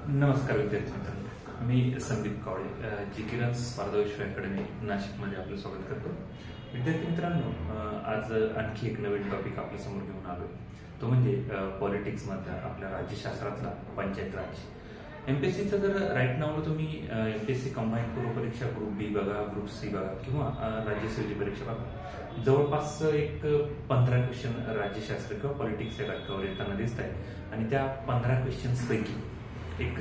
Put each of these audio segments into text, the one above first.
नमस्कार विद्यार्थी मित्रांनो, मी संदीप कावळे जिकिरण स्पर्धा विश्व अकॅडमी नाशिकमध्ये आपलं स्वागत करतो. विद्यार्थी मित्रांनो, आज आणखी एक नवीन टॉपिक आपल्या समोर घेऊन आलो. तो म्हणजे पॉलिटिक्स मधला आपल्या राज्यशास्त्रातला पंचायत राज. एमपीएससीचं जर राईट नाव तुम्ही एमपीएससी कंबाईन पूर्व परीक्षा ग्रुप बी बघा, ग्रुप सी बघा किंवा राज्यसेवेची परीक्षा बघा, जवळपास एक 15 क्वेश्चन राज्यशास्त्र किंवा पॉलिटिक्स या घटकावर येताना दिसत आहे. आणि त्या 15 क्वेश्चन्स पैकी एक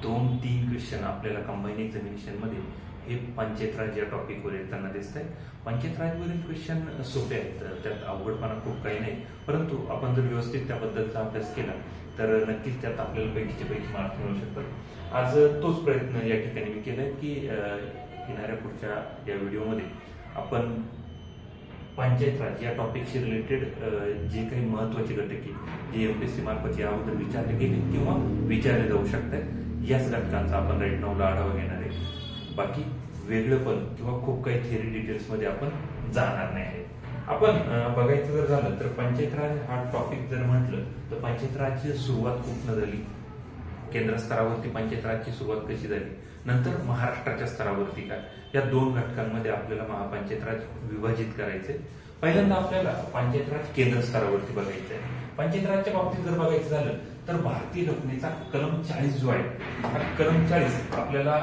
2-3 क्वेश्चन आपल्याला कंबाईन एक्झामिनेशन मध्ये हे पंचायत राज या टॉपिकवर येताना दिसत आहे. पंचायत राजवरील क्वेश्चन सोपे आहेत, त्यात अवघडपणा खूप काही नाही, परंतु आपण जर व्यवस्थित त्याबद्दलचा अभ्यास केला तर नक्कीच त्यात आपल्याला पैकीचे पैकी मार्क्स मिळू शकतात. आज तोच प्रयत्न या ठिकाणी मी केलाय की येणाऱ्या पुढच्या या व्हिडिओमध्ये आपण पंचायत राज या टॉपिकशी रिलेटेड जे काही महत्वाचे घटक आहे जे एमपीएससी मार्फत या अगोदर विचारले गेले किंवा विचारले जाऊ शकतात याच घटकांचा आपण राईट नावला आढावा घेणार आहे. बाकी वेगळं पण किंवा खूप काही थिअरी डिटेल्स मध्ये आपण जाणार नाही आहे. आपण बघायचं जर झालं तर पंचायत राज हा टॉपिक जर म्हटलं तर पंचायत राजची सुरुवात कुठनं झाली, केंद्र स्तरावरती पंचायत राजची सुरुवात कशी झाली, नंतर महाराष्ट्राच्या स्तरावरती काय, या 2 घटकांमध्ये आपल्याला महापंचायत राज विभाजित करायचे. पहिल्यांदा आपल्याला पंचायत राज केंद्र स्तरावरती बघायचं आहे. पंचायत राजच्या बाबतीत जर बघायचं झालं तर भारतीय घटनेचा कलम 40 जो आहे, हा कलम 40 आपल्याला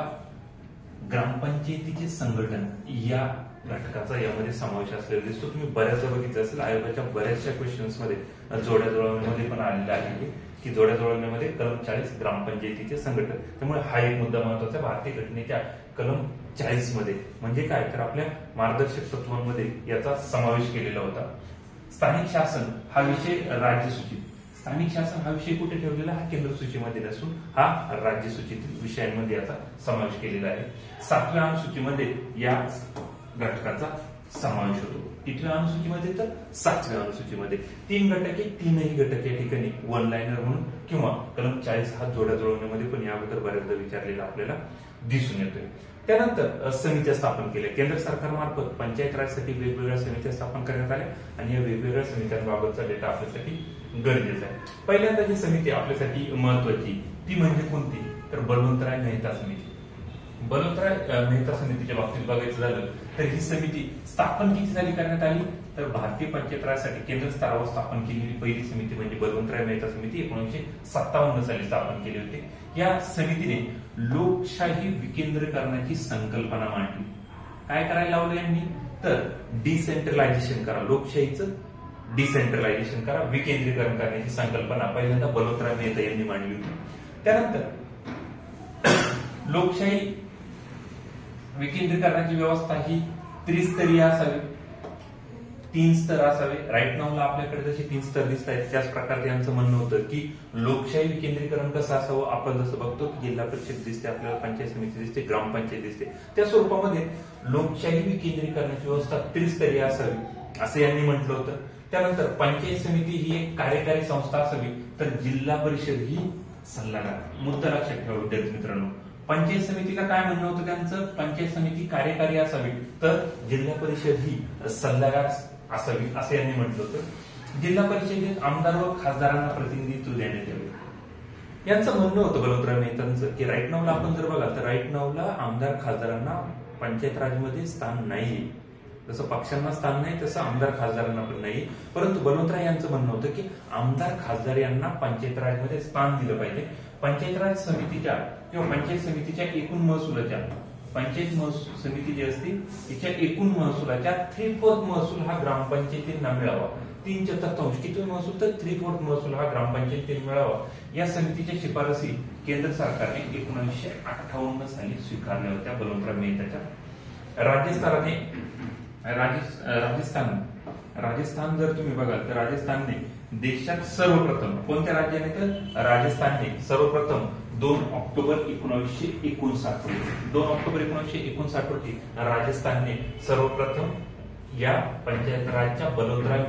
ग्रामपंचायतीचे संघटन या घटकाचा यामध्ये समावेश असलेला दिसतो. तुम्ही बऱ्याचदा बघितलं असेल, आयोगाच्या बऱ्याचशा क्वेश्चन्स मध्ये जोड्या जुळवण्यामध्ये पण आलेला आहे की जोड्या जुळवण्यामध्ये कलम 40 ग्रामपंचायतीचे संघटन. त्यामुळे हा एक मुद्दा महत्वाचा. भारतीय घटनेच्या कलम 40 मध्ये म्हणजे काय तर आपल्या मार्गदर्शक तत्वांमध्ये याचा समावेश केलेला होता. स्थानिक शासन हा विषय राज्य सूचीत, स्थानिक शासन हा विषय कुठे ठेवलेला, हा केंद्र सूचीमध्ये नसून हा राज्य सूचीतील विषयांमध्ये याचा समावेश केलेला आहे. 7व्या अनुसूचीमध्ये या घटकाचा समावेश होतो. 8व्या अनुसूचीमध्ये तर 7व्या अनुसूचीमध्ये 3 घटक आहे. 3ही घटक या ठिकाणी वन लाईनर म्हणून किंवा कलम 40 हा जोड्या जुळवण्यामध्ये पण याबद्दल बऱ्याचदा विचारलेला आपल्याला दिसून येतोय. त्यानंतर समित्या स्थापन केल्या. केंद्र सरकारमार्फत पंचायत राजसाठी वेगवेगळ्या समित्या स्थापन करण्यात आल्या आणि या वेगवेगळ्या समित्यांबाबतचा डेटा आपल्यासाठी गरजेचा आहे. पहिल्यांदा जी समिती आपल्यासाठी महत्वाची ती म्हणजे कोणती तर बलवंतराय मेहता समिती. बलवंतराय मेहता समितीच्या बाबतीत बघायचं झालं तर ही समिती स्थापन किती साली करण्यात आली तर भारतीय पंचायत राजसाठी केंद्र स्तरावर स्थापन केलेली पहिली समिती म्हणजे बलवंतराय मेहता समिती 1957 साली स्थापन केली होती. या समितीने लोकशाही विकेंद्रीकरणाची संकल्पना मांडली. काय करायला लावलं यांनी तर डिसेंट्रलायझेशन करा, लोकशाहीचं डिसेंट्रलायझेशन करा, विकेंद्रीकरण करण्याची संकल्पना पहिल्यांदा बलवंतराय मेहता यांनी मांडली होती. त्यानंतर लोकशाही विकेंद्रीकरणाची व्यवस्था ही त्रिस्तरीय असावी, 3 स्तर असावे. राईट नावला आपल्याकडे जसे 3 स्तर दिसत आहेत त्याच प्रकारे त्यांचं म्हणणं होतं की लोकशाही विकेंद्रीकरण कसं असावं. आपण जसं बघतो की जिल्हा परिषद दिसते, आपल्याला पंचायत समिती दिसते, ग्रामपंचायत दिसते, त्या स्वरूपामध्ये लोकशाही विकेंद्रीकरणाची व्यवस्था त्रिस्तरीय असावी असं यांनी म्हटलं होतं. त्यानंतर पंचायत समिती ही एक कार्यकारी संस्था असावी तर जिल्हा परिषद ही सल्लागार. मुद्दा लक्षात ठेवा विद्यार्थी मित्रांनो, पंचायत समितीला काय म्हणणं होतं त्यांचं, पंचायत समिती कार्यकारी असावी तर जिल्हा परिषद ही सल्लागार असावी असं यांनी म्हटलं होतं. जिल्हा परिषदेत आमदार व खासदारांना प्रतिनिधित्व देण्यात यावे यांचं म्हणणं होतं बलवंतराय मेहतांचं की राईट नावला आपण जर बघाल तर राईट नावला आमदार खासदारांना पंचायत राजमध्ये स्थान नाही. जसं पक्षांना स्थान नाही तसं आमदार खासदारांना पण नाही. परंतु बलवंतराय यांचं म्हणणं होतं की आमदार खासदार यांना पंचायत राजमध्ये स्थान दिलं पाहिजे. पंचायत राज समितीच्या किंवा पंचायत समितीच्या एकूण महसुलाच्या, पंचायत समिती जी असते तिच्या एकूण महसुलाच्या 3/4 महसूल हा ग्रामपंचायतींना मिळावा. 3/4 किती महसूल तर 3/4 महसूल हा ग्रामपंचायतींना मिळावा. या समितीच्या शिफारसी केंद्र सरकारने 1958 साली स्वीकारल्या होत्या बलवंतराय मेहताच्या. राजस्थान जर तुम्ही बघाल तर राजस्थानने देशात सर्वप्रथम, कोणत्या राज्याने तर राजस्थानने सर्वप्रथम 2 ऑक्टोबर 1959 रोजी राजस्थानने सर्वप्रथम या पंचायत राजच्या बलवंतराय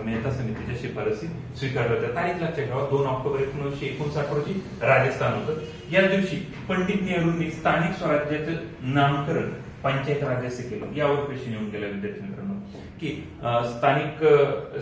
मेहता समितीच्या शिफारसी स्वीकारल्या होत्या. तारीख लक्षात ठेवा, 2 ऑक्टोबर 1959 रोजी राजस्थान होतं. या दिवशी पंडित नेहरूंनी स्थानिक स्वराज्याचं नामकरण पंचायत राज असे केलं. यावर प्रश्न येऊन गेला विद्यार्थी मित्रांनो. की स्थानिक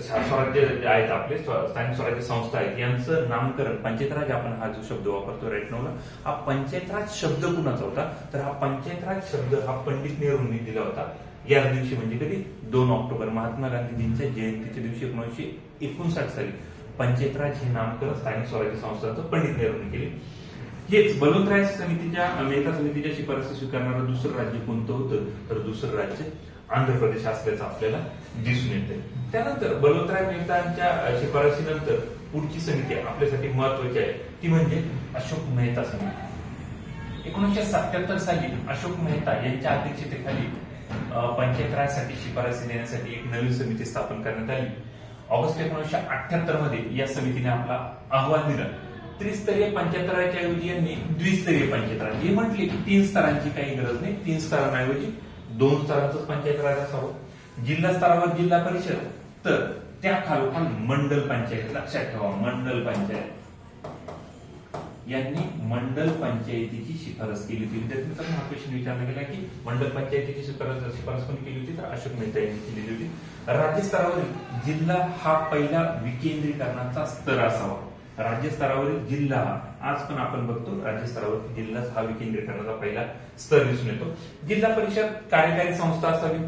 स्वराज्य जे आहेत आपले स्थानिक स्वराज्य संस्था आहेत यांचं नामकरण पंचायत राज, आपण हा जो शब्द वापरतो राईट नावला, हा पंचायत राज शब्द कुणाचा होता तर हा पंचायत राज शब्द हा पंडित नेहरूंनी दिला होता याच दिवशी, म्हणजे कधी 2 ऑक्टोबर महात्मा गांधीजींच्या जयंतीच्या दिवशी 1959 साली पंचायत राज हे नामकरण स्थानिक स्वराज्य संस्थांचं पंडित नेहरूंनी केले. हेच बलवंतराय समितीच्या मेहता समितीच्या शिफारसी स्वीकारणारं दुसरं राज्य कोणतं होतं तर दुसरं राज्य आंध्र प्रदेश असल्याचं आपल्याला दिसून येते. त्यानंतर बलवंतराय मेहतांच्या शिफारसीनंतर पुढची समिती आपल्यासाठी महत्वाची आहे ती म्हणजे अशोक मेहता समिती. 1977 साली अशोक मेहता यांच्या अध्यक्षतेखाली पंचायत राजसाठी शिफारसी देण्यासाठी एक नवीन समिती स्थापन करण्यात आली. ऑगस्ट 1978 मध्ये या समितीने आपला अहवाल दिला. त्रिस्तरीय पंचायत राजच्या ऐवजी यांनी द्विस्तरीय पंचायत राज हे म्हटले की 3 स्तरांची काही गरज नाही, 3 स्तरांऐवजी 2 स्तरांचं पंचायत राज असावं. जिल्हा स्तरावर जिल्हा परिषद तर त्या खालोखाल मंडल पंचायत, लक्षात ठेवा मंडल पंचायत. यांनी मंडल पंचायतीची शिफारस केली होती. विद्यार्थ्यांचा हा क्वेश्चन विचारला गेला की मंडल पंचायतीची शिफारस कोणी केली होती तर अशोक मेहता यांनी केलेली होती. राज्य स्तरावरील जिल्हा हा पहिला विकेंद्रीकरणाचा स्तर असावा. राज्य स्तरावरील जिल्हा, आज पण आपण बघतो राज्य स्तरावरील जिल्हा हा विकेंद्रीकरणाचा पहिला स्तर दिसून येतो. जिल्हा परिषद कार्यकारी संस्था असावी.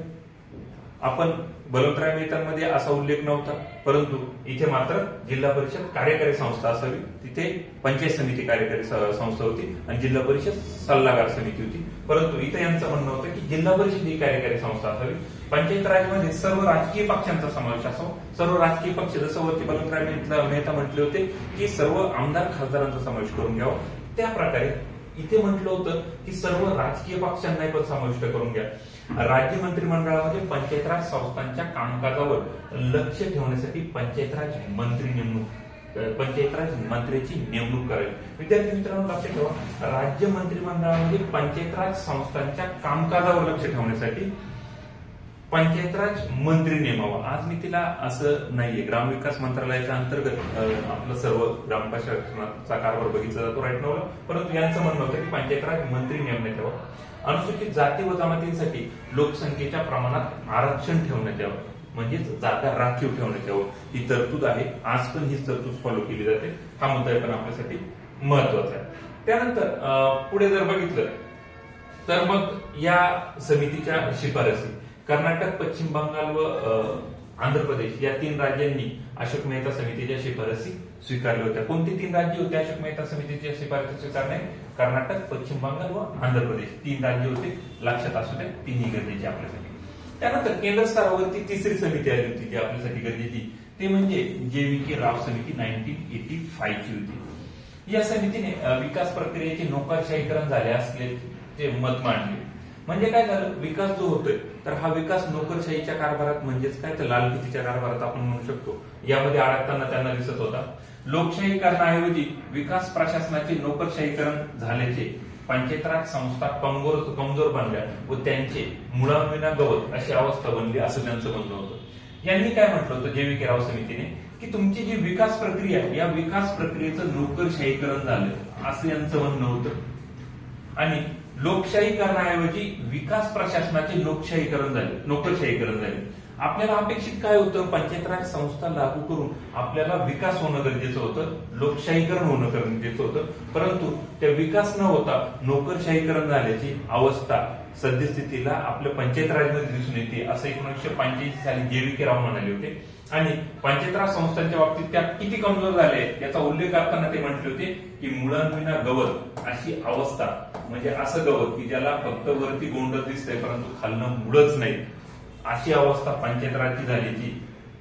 आपण बलवंतराय मेहतांमध्ये असा उल्लेख नव्हता, परंतु इथे मात्र जिल्हा परिषद कार्यकारी संस्था असावी. तिथे पंचायत समिती कार्यकारी संस्था होती आणि जिल्हा परिषद सल्लागार समिती होती. परंतु इथे यांचं म्हणणं होतं की जिल्हा परिषद ही कार्यकारी संस्था असावी. पंचायत राजमध्ये सर्व राजकीय पक्षांचा समावेश असावा. सर्व राजकीय पक्ष, जसं वरती बलवंतराय मेहता म्हटले होते की सर्व आमदार खासदारांचा समावेश करून घ्यावा, त्या प्रकारे इथे म्हटलं होतं की सर्व राजकीय पक्षांनाही पण समाविष्ट करून घ्या. राज्य मंत्रिमंडळामध्ये पंचायत राज संस्थांच्या कामकाजावर लक्ष ठेवण्यासाठी पंचायत राज मंत्र्याची नेमणूक करावी. विद्यार्थी मित्रांनो लक्षात ठेवा, राज्य मंत्रिमंडळामध्ये पंचायत राज संस्थांच्या कामकाजावर लक्ष ठेवण्यासाठी पंचायत राज मंत्री नेमावा. आज मी तिला असं नाहीये, ग्रामविकास मंत्रालयाच्या अंतर्गत आपलं सर्व ग्रामपंचायतचा कारभार बघितला जातो राईट नावला, परंतु यांचं म्हणणं होतं की पंचायत राज मंत्री नेमण्यात यावं. अनुसूचित जाती व जमातींसाठी लोकसंख्येच्या प्रमाणात आरक्षण ठेवण्यात यावं, म्हणजेच जागा राखीव ठेवण्यात यावं. ही तरतूद आहे, आज पण ही तरतूद फॉलो केली जाते. हा मुद्दा पण आपल्यासाठी महत्वाचा आहे. त्यानंतर पुढे जर बघितलं तर मग या समितीच्या शिफारसी कर्नाटक, पश्चिम बंगाल व आंध्र प्रदेश या 3 राज्यांनी अशोक मेहता समितीच्या शिफारसी स्वीकारल्या होत्या. कोणती 3 राज्य होते अशोक मेहता समितीच्या शिफारसी स्वीकारणे? कर्नाटक, पश्चिम बंगाल व आंध्र प्रदेश 3 राज्य होते. लक्षात असू द्या, 3ही गरजेची आपल्यासाठी. त्यानंतर केंद्र स्तरावरती 3री समिती आली होती जी आपल्यासाठी गरजेची, ते म्हणजे JVK राव समिती 1985 ची होती. या समितीने विकास प्रक्रियेचे नोकरशाहीकरण झाले असल्याचे मत मांडले. म्हणजे काय झालं, विकास जो होतोय तर हा विकास नोकरशाहीच्या कारभारात, म्हणजेच काय तर लालफितीच्या कारभारात आपण म्हणू शकतो, यामध्ये अडकताना त्यांना दिसत होता. लोकशाहीकरणाऐवजी विकास प्रशासनाचे नोकरशाहीकरण झाल्याचे पंचायत राज संस्था कमजोर बनल्या व त्यांचे मुळाविना गवत अशी अवस्था बनली असं त्यांचं म्हणणं होतं. यांनी काय म्हटलं होतं JVK राव समितीने की तुमची जी विकास प्रक्रिया या विकास प्रक्रियेचं नोकरशाहीकरण झालं असं यांचं म्हणणं होतं. आणि लोकशाहीकरणाऐवजी विकास प्रशासनाचे नोकरशाहीकरण झाले. आपल्याला अपेक्षित काय होतं, पंचायत राज संस्था लागू करून आपल्याला विकास होणं गरजेचं होतं, लोकशाहीकरण होणं गरजेचं होतं, परंतु त्या विकास न होता नोकरशाहीकरण झाल्याची अवस्था सद्यस्थितीला आपल्या पंचायत राजमध्ये दिसून येते असं 1985 साली JVK राव म्हणाले होते. आणि पंचायत राज संस्थांच्या बाबतीत त्या किती कमजोर झाले याचा उल्लेख करताना ते म्हटले होते की मुळांविना गवत अशी अवस्था, म्हणजे असं गवत की ज्याला फक्त वरती गोंड दिसतंय परंतु खालनं मुळच नाही, अशी अवस्था पंचायत राजची झाल्याची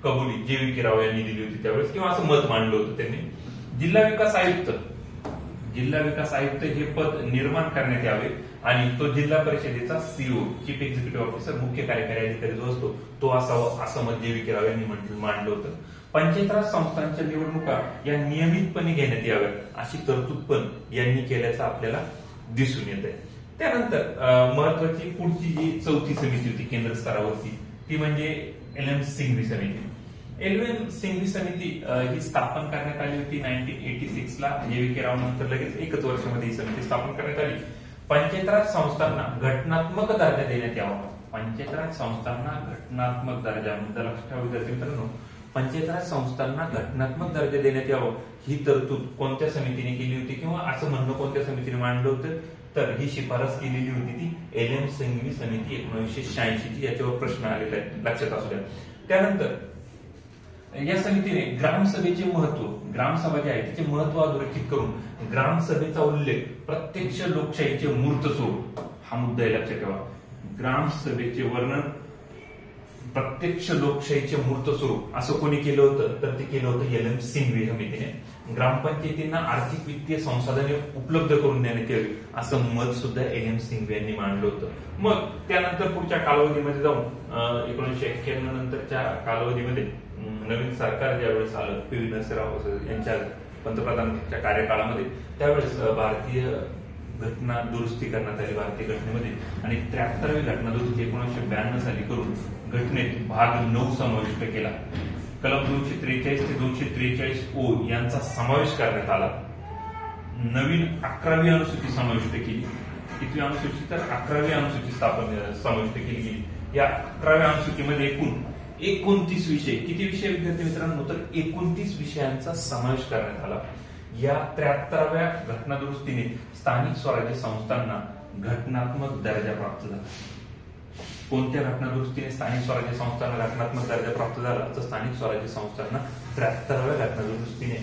कबुली JVK राव यांनी दिली होती त्यावेळेस, किंवा असं मत मांडलं होतं त्यांनी. जिल्हा विकास आयुक्त हे पद निर्माण करण्यात यावे आणि तो जिल्हा परिषदेचा CEO चीफ एक्झिक्युटिव्ह ऑफिसर, मुख्य कार्यकारी अधिकारी जो असतो तो असावा असं मत JVK राव यांनी मांडलं होतं. पंचायत राज संस्थांच्या निवडणुका या नियमितपणे घेण्यात याव्यात अशी तरतूद पण यांनी केल्याचं आपल्याला दिसून येत आहे. त्यानंतर महत्वाची पुढची जी 4थी समिती होती केंद्र स्तरावरती ती म्हणजे LM सिंघवी समिती. LM सिंघवी समिती ही स्थापन करण्यात आली होती 1986 ला. JVK राव नंतर लगेच एकच वर्षामध्ये ही समिती स्थापन करण्यात आली. पंचायत राज संस्थांना घटनात्मक दर्जा देण्यात यावा. पंचायत राज संस्थांना घटनात्मक दर्जा, मुद्दा लक्षात ठेवा विद्यार्थी मित्रांनो, पंचायत राज संस्थांना घटनात्मक दर्जा देण्यात यावं ही तरतूद कोणत्या समितीने केली होती किंवा असं म्हणणं कोणत्या समितीने मांडलं होतं, तर ही शिफारस केलेली होती ती एल.एम. संघवी समिती 1986 ची. याच्यावर प्रश्न आलेला आहे, लक्षात असू द्या. त्यानंतर या समितीने ग्रामसभेचे महत्व, ग्रामसभा जी आहे तिचे महत्व अधोरेखित करून ग्रामसभेचा उल्लेख प्रत्यक्ष लोकशाहीचे मूर्त स्वरूप, हा मुद्दा लक्षात ठेवा. ग्रामसभेचे वर्णन प्रत्यक्ष लोकशाहीचे मूर्त स्वरूप असं कोणी केलं होतं, तर ते केलं होतं एल.एम. सिंघवी समितीने. ग्रामपंचायतींना आर्थिक वित्तीय संसाधने उपलब्ध करून देण्यात यावी असं मत सुद्धा एल.एम. सिंघवी यांनी मांडलं होतं. मग त्यानंतर पुढच्या कालावधीमध्ये जाऊन 1991 नंतरच्या कालावधीमध्ये नवीन सरकार ज्यावेळेस आलं, पी.व्ही. नरसिंहराव यांच्या पंतप्रधानांच्या कार्यकाळामध्ये, त्यावेळेस भारतीय घटना दुरुस्ती करण्यात आली भारतीय घटनेमध्ये आणि 73वी घटना दुरुस्ती 1992 साली करून घटनेत भाग 9 समाविष्ट केला. कलम 243 ते 243 ओ यांचा समावेश करण्यात आला. नवीन 11वी अनुसूची समाविष्ट केली. कितवी अनुसूची, तर 11वी अनुसूची समाविष्ट केली गेली. या 11व्या अनुसूचीमध्ये एकूण 29 विषय, किती विषय विद्यार्थी मित्रांनो, तर 29 विषयांचा समावेश करण्यात आला. या 73व्या घटना दुरुस्तीने स्थानिक स्वराज्य संस्थांना घटनात्मक दर्जा प्राप्त झाला. कोणत्या घटना दुरुस्तीने स्थानिक स्वराज्य संस्थांना घटनात्मक दर्जा प्राप्त झाला, तर स्थानिक स्वराज्य संस्थांना 73व्या घटना दुरुस्तीने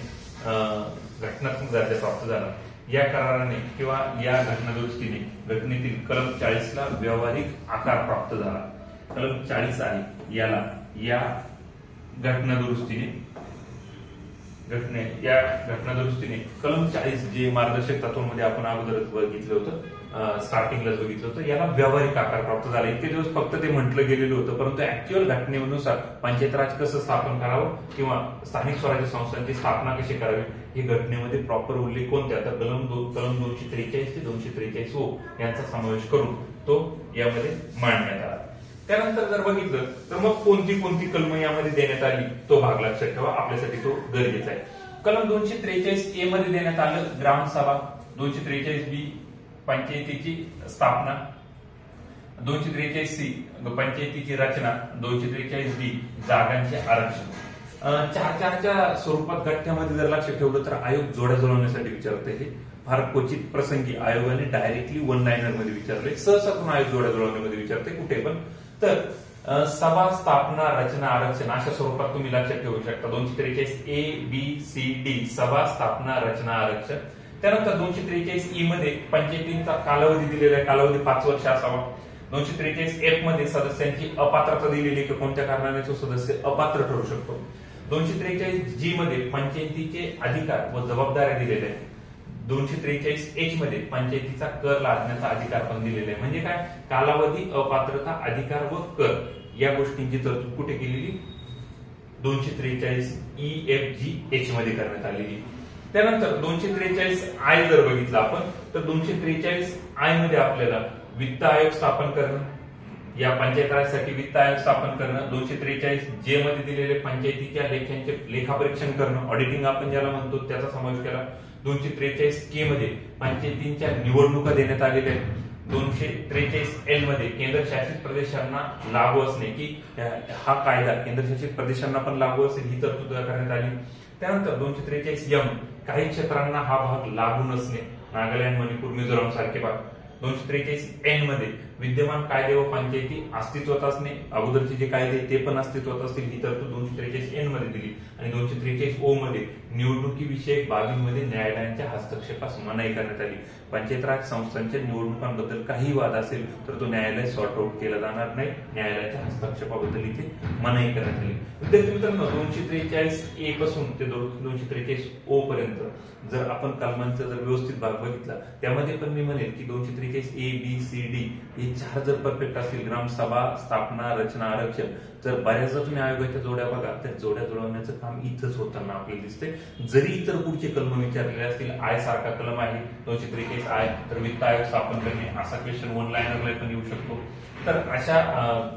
घटनात्मक दर्जा प्राप्त झाला. या कराराने किंवा या घटना दुरुस्तीने घटनेतील कलम 40 ला व्यावहारिक आकार प्राप्त झाला. कलम 40 आहे याला या घटना दुरुस्तीने या घटना दुरुस्तीने कलम 40 जे मार्गदर्शक तत्वांमध्ये आपण अगोदरच बघितलं होतं, स्टार्टिंगलाच बघितलं होतं, याला व्यावहारिक आकार प्राप्त झाला. इतके दिवस फक्त ते म्हटलं गेलेलं होतं, परंतु ऍक्च्युअल घटनेनुसार पंचायत राज कसं स्थापन करावं किंवा स्थानिक स्वराज्य संस्थांची स्थापना कशी करावी हे घटनेमध्ये प्रॉपर उल्लेख कोणत्या, तर कलम 243 ते 243 ओ यांचा समावेश करून तो यामध्ये मांडण्यात आला. त्यानंतर जर बघितलं तर मग कोणती कोणती कलम यामध्ये देण्यात आली तो भाग लक्षात ठेवा, आपल्यासाठी तो गरजेचा आहे. कलम 243 ए मध्ये देण्यात आलं ग्रामसभा, 243 बी पंचायतीची स्थापना, 243 सी पंचायतीची रचना, 243 डी जागांचे आरक्षण. 4-4च्या स्वरूपात घटनेमध्ये जर लक्षात ठेवलं तर आयोग जोड्या जुळवण्यासाठी विचारते. हे फार क्वचित प्रसंगी आयोगाने डायरेक्टली वन लाईनर मध्ये विचारले, सहसा करून आयोग जोड्या जुळवण्यामध्ये विचारते कुठे पण. तर सभा स्थापना रचना आरक्षण अशा स्वरूपात तुम्ही लक्षात ठेवू शकता. 243 ए बी सी डी सभा स्थापना रचना आरक्षण. त्यानंतर 243 ई मध्ये पंचायतींचा कालावधी दिलेला आहे, कालावधी 5 वर्ष असावा. 243 एफ मध्ये सदस्यांची अपात्रता दिलेली की कोणत्या कारणाने तो सदस्य अपात्र ठरू शकतो. 243 जी मध्ये पंचायतीचे अधिकार व जबाबदाऱ्या दिलेल्या आहेत. 243 एच मध्ये पंचायतीचा कर लादण्याचा अधिकार पण दिलेला आहे. म्हणजे काय, कालावधी, अपात्रता, अधिकार व कर या गोष्टींची तरतूद कुठे केलेली, 243 ई एफ जी एच मध्ये करण्यात आलेली. त्यानंतर 243 आय जर बघितलं आपण तर 243 आय मध्ये आपल्याला वित्त आयोग स्थापन करणं, या पंचायत राजसाठी वित्त आयोग स्थापन करणं. 243 जे मध्ये दिलेले पंचायतीच्या लेखांचे लेखापरीक्षण करणं, ऑडिटिंग आपण ज्याला म्हणतो, त्याचा समावेश केला. 243 के मध्ये पंचायतींच्या निवडणुका देण्यात आलेल्या आहेत. 243 एल मध्ये केंद्रशासित प्रदेशांना लागू असणे की हा कायदा केंद्रशासित प्रदेशांना पण लागू असेल ही तरतूद करण्यात आली. त्यानंतर 243 एम काही क्षेत्रांना हा भाग लागू नसणे, नागालँड, मणिपूर, मिझोराम सारखे भाग. 243 एन मध्ये विद्यमान कायदे व पंचायती अस्तित्वात असणे, अगोदरचे जे कायदे ते पण अस्तित्वात असतील ही तरतूद 243 एन मध्ये दिली. आणि 243 ओ मध्ये निवडणुकीविषयक बाबींमध्ये न्यायालयांच्या हस्तक्षेपास मनाई करण्यात आली. पंचायत राज संस्थांच्या निवडणुकांबद्दल काही वाद असेल तर तो न्यायालय सॉर्ट आउट केला जाणार नाही, न्यायालयाच्या हस्तक्षेपाबद्दल इथे मनाई करण्यात आली. विद्यार्थी मित्रांनो 243 ए पासून ते 243 ओ पर्यंत जर आपण कलमांचा जर व्यवस्थित भाग बघितला त्यामध्ये पण मी म्हणेल की 243 ए बी सी डी हे 4 जर परफेक्ट असतील, ग्रामसभा स्थापना रचना आरक्षण, तर बऱ्याचदा तुम्ही आयोगाच्या जोड्या बघा तर जोड्या जुळवण्याचं काम इथंच होताना आपल्याला दिसते. जरी इतर पुढचे कलम विचारलेले असतील, आय सारखा कलम आहे 243 आय, तर वित्त आयोग स्थापन करणे असा क्वेश्चन वन लाईनरला पण येऊ शकतो. तर अशा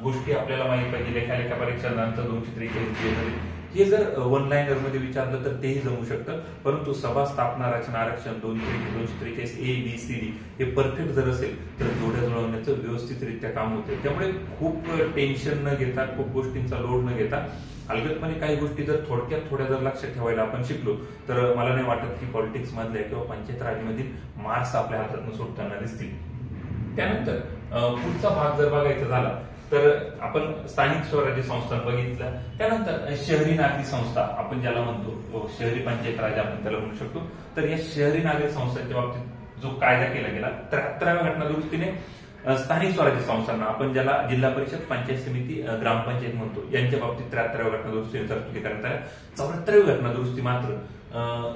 गोष्टी आपल्याला माहिती पाहिजे. लेखा परीक्षा नंतर 243 मध्ये हे जर वन लाईनर मध्ये विचारलं तर तेही जमू शकतं, परंतु सभा स्थापना रचना आरक्षण 243 ABCD हे परफेक्ट जर असेल तर जोड्या जुळवण्याचं व्यवस्थितरित्या काम होते. त्यामुळे खूप टेन्शन न घेता, खूप गोष्टींचा लोड न घेता, अलगदपणे काही गोष्टी जर थोड्या जर लक्षात ठेवायला आपण शिकलो तर मला नाही वाटत की पॉलिटिक्स मधल्या किंवा पंचायत राजमधील मार्क्स आपल्या हातातून सुटताना दिसतील. त्यानंतर पुढचा भाग जर बघायचा झाला तर आपण स्थानिक स्वराज्य संस्था बघितलं. त्यानंतर शहरी नागरिक संस्था आपण ज्याला म्हणतो, शहरी पंचायत राज आपण त्याला म्हणू शकतो. तर या शहरी नागरिक संस्थांच्या बाबतीत जो कायदा केला गेला 73व्या घटना दुरुस्तीने स्थानिक स्वराज्य संस्थांना, आपण ज्याला जिल्हा परिषद, पंचायत समिती, ग्रामपंचायत म्हणतो, यांच्या बाबतीत 73व्या घटना दुरुस्तीने तरतुदी करण्यात आल्या. 74वी घटना दुरुस्ती मात्र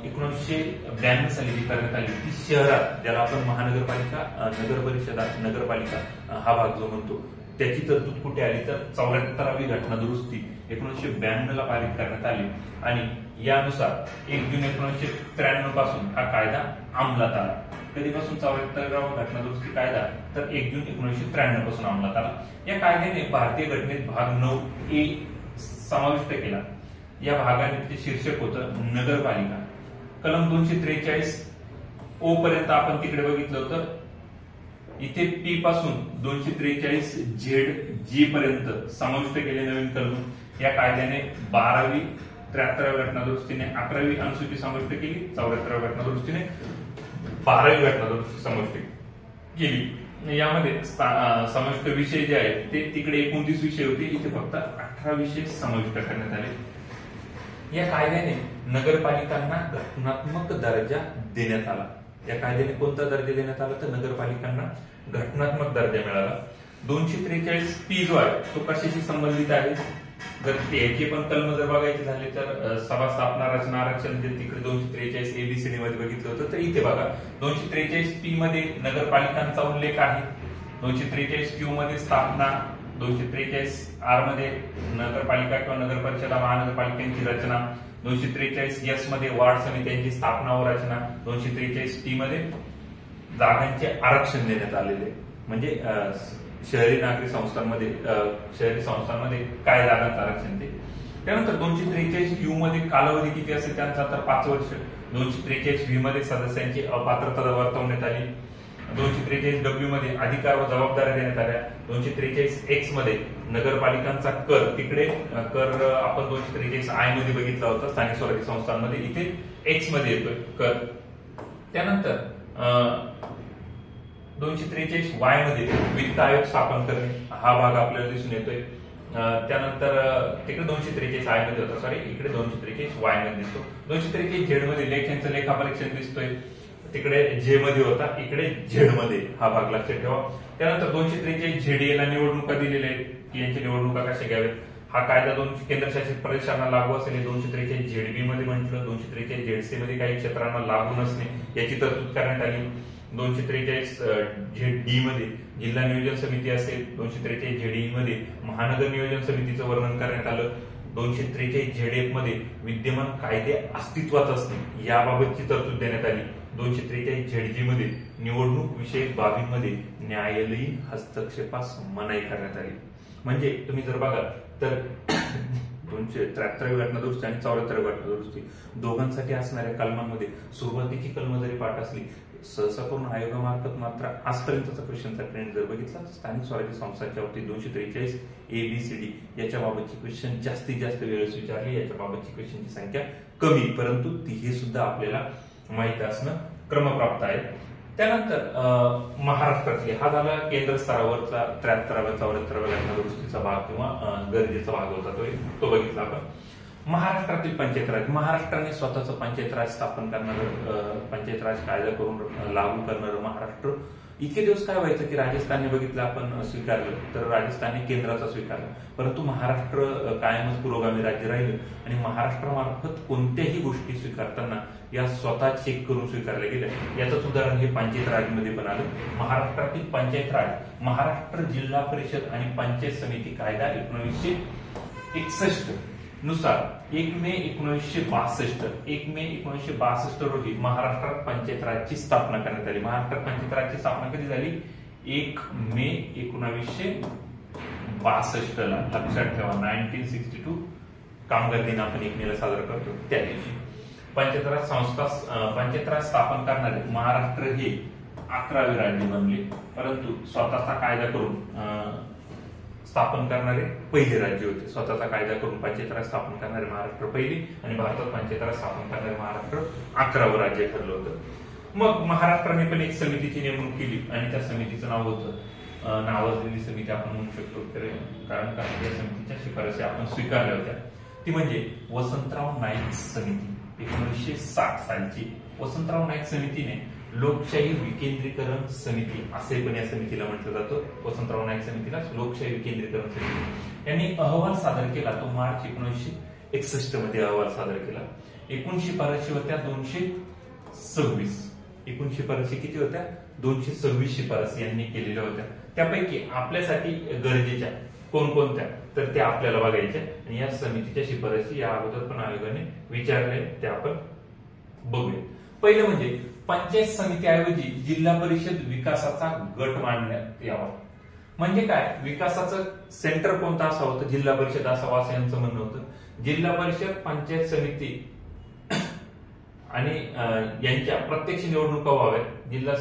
1992 साली जी करण्यात आली ती शहरात, ज्याला आपण महानगरपालिका, नगर परिषदा, नगरपालिका हा भाग जो म्हणतो, त्याची तरतूद कुठे आली तर 74वी घटना दुरुस्ती 1992 ला पारित करण्यात आली आणि यानुसार 1 जून 1993 पासून हा कायदा अंमलात आला. कधीपासून 74वा घटना दुरुस्ती कायदा तर 1 जून 1993 पासून अंमलात आला. या कायद्याने भारतीय घटनेत भाग 9A समाविष्ट केला. या भागाने शीर्षक होतं नगरपालिका. कलम 243 O पर्यंत आपण तिकडे बघितलं होतं. इथे P पासून 243 ZG पर्यंत समाविष्ट केले नवीन कलम. या कायद्याने 12वी 73व्या घटना दुरुस्तीने 11वी अनुसूची समाविष्ट केली. 74व्या घटना दुरुस्तीने 12वी घटना दुरुस्ती समाविष्ट केली. यामध्ये समाविष्ट विषय जे आहेत ते तिकडे 29 विषय होते, इथे फक्त 18 विषय समाविष्ट करण्यात आले. या कायद्याने नगरपालिकांना घटनात्मक दर्जा देण्यात आला. या कायद्याने कोणता दर्जा देण्यात आला तर नगरपालिकांना घटनात्मक दर्जा मिळाला. 243 P जो आहे तो कशाशी संबंधित आहे, जर त्याचे पण कलम जर बघायचे झाले तर सभा स्थापना रचना आरक्षण जे तिकडे 243 ABCD मध्ये बघितलं होतं, तर इथे बघा 243 P मध्ये नगरपालिकांचा उल्लेख आहे. 243 Q मध्ये स्थापना, 243 R मध्ये नगरपालिका किंवा नगरपरिषदा महानगरपालिकांची रचना, 243 S मध्ये वार्ड समित्यांची स्थापना व रचना, 243 T मध्ये जागांचे आरक्षण देण्यात आलेले. म्हणजे शहरी नागरिक संस्थांमध्ये, शहरी संस्थांमध्ये काय जागांचं आरक्षण ते. त्यानंतर 243 U मध्ये कालावधी किती असेल त्यांचा तर 5 वर्ष. 243 V मध्ये सदस्यांची अपात्रता वर्तवण्यात आली. 243 W मध्ये अधिकार व जबाबदाऱ्या देण्यात आल्या. 243 X मध्ये नगरपालिकांचा कर, तिकडे कर आपण 243 I मध्ये बघितला होता स्थानिक स्वराज्य संस्थांमध्ये, इथे X मध्ये येतोय कर. त्यानंतर 243 Y मध्ये वित्त आयोग स्थापन करणे हा भाग आपल्याला दिसून येतोय. त्यानंतर तिकडे 243 I मध्ये होता, सॉरी इकडे 243 Y मध्ये दिसतो. 243 Z मध्ये लेख्यांचं लेखापरीक्षण दिसतोय, तिकडे J मध्ये होता, इकडे Z मध्ये हा भाग लक्षात ठेवा. त्यानंतर 243 ZA ला निवडणुका दिलेल्या आहेत की यांची निवडणुका कशा घ्याव्यात. हा कायदा 2 केंद्रशासित प्रदेशांना लागू असेल. 243 ZB मध्ये म्हटलं. 243 ZC मध्ये काही क्षेत्रांना लागू नसणे याची तरतूद करण्यात आली. 243 ZD मध्ये जिल्हा नियोजन समिती असेल. 243 ZE मध्ये महानगर नियोजन समितीचं वर्णन करण्यात आलं. 243 ZF मध्ये विद्यमान कायदे अस्तित्वात असणे याबाबतची तरतूद देण्यात आली. 243 ZG मध्ये निवडणूक विषयक बाबींमध्ये न्यायालयीन हस्तक्षेपास मनाई करण्यात आली. म्हणजे तुम्ही जर बघाल तर 273वी घटना दुरुस्ती आणि 74वी घटना दुरुस्ती दोघांसाठी असणाऱ्या कलमांमध्ये सुरुवातीची कलम जरी पाठ असली, सहसा करून आयोगामार्फत मात्र आजपर्यंतचा क्वेश्चनचा ट्रेंड जर बघितला तर स्थानिक स्वराज्य संस्थांच्या बाबतीत 243 ABCD याच्या बाबतची क्वेश्चन जास्तीत जास्त वेळेस विचारली, याच्या बाबतची क्वेश्चनची संख्या कमी, परंतु हे सुद्धा आपल्याला माहित असणं क्रमप्राप्त आहे. त्यानंतर महाराष्ट्रातले हा झाला केंद्र स्तरावरचा 73व्या 74व्या घटना दुरुस्तीचा भाग किंवा गरजेचा भाग होता, तो बघितला आपण. महाराष्ट्रातील पंचायत राज, महाराष्ट्राने स्वतःचं पंचायत राज स्थापन करणारं, पंचायत राज कायदा करून लागू करणारं महाराष्ट्र. इतके दिवस काय व्हायचं की राजस्थानने बघितलं आपण स्वीकारलं तर राजस्थानने केंद्राचा स्वीकारला, परंतु महाराष्ट्र कायमच पुरोगामी राज्य राहिलं आणि महाराष्ट्रामार्फत कोणत्याही गोष्टी स्वीकारताना या स्वतः चेक करून स्वीकारल्या गेल्या. याचंच उदाहरण हे पंचायत राजमध्ये पण आलं. महाराष्ट्रातील पंचायत राज, महाराष्ट्र जिल्हा परिषद आणि पंचायत समिती कायदा 1961 नुसार 1 मे 1962 रोजी महाराष्ट्रात पंचायत राजची स्थापना करण्यात आली. महाराष्ट्रात पंचायत राजची स्थापना कधी झाली? 1 मे 1962 ला. लक्षात ठेवा 1962 कामगार दिन आपण 1 मेला साजरा करतो त्या दिवशी. पंचायत राज स्थापन करणारे महाराष्ट्र हे 11वे राज्य बनले, परंतु स्वतःचा कायदा करून स्थापन करणारे पहिले राज्य होते. स्वतःचा कायदा करून पंचायत राज स्थापन करणारे महाराष्ट्र पहिली आणि भारतात पंचायत राज स्थापन करणारे महाराष्ट्र 11वं राज्य ठरलं होतं. मग महाराष्ट्राने पण एक समितीची नेमणूक केली आणि त्या समितीचं नाव होतं नावाजलेली समिती आपण म्हणू शकतो, कारण त्या समितीच्या शिफारसी आपण स्वीकारल्या होत्या. ती म्हणजे वसंतराव नाईक समिती. 1960 सालची वसंतराव नाईक समितीने लोकशाही विकेंद्रीकरण समिती असे पण या समितीला म्हटलं जातं. वसंतराव नाईक समितीला लोकशाही विकेंद्रीकरण समिती यांनी अहवाल सादर केला. तो मार्च 1961 मध्ये अहवाल सादर केला. एकूण शिफारशी होत्या 226. एकूण शिफारशी किती होत्या? 226 शिफारसी यांनी केलेल्या होत्या. त्यापैकी आपल्यासाठी गरजेच्या कोणकोणत्या तर त्या आपल्याला बघायच्या आणि या समितीच्या शिफारसी या अगोदर पण आयोगाने विचारले ते आपण बघूया. पहिलं म्हणजे पंचायत समितीऐवजी जिल्हा परिषद विकासाचा गट मांडण्यात यावा. म्हणजे काय? विकासाचं सेंटर कोणतं असावं तर जिल्हा परिषद असावं असं यांचं म्हणणं होतं. जिल्हा परिषद, पंचायत समिती आणि यांच्या प्रत्यक्ष निवडणुका व्हाव्यात. जिल्हा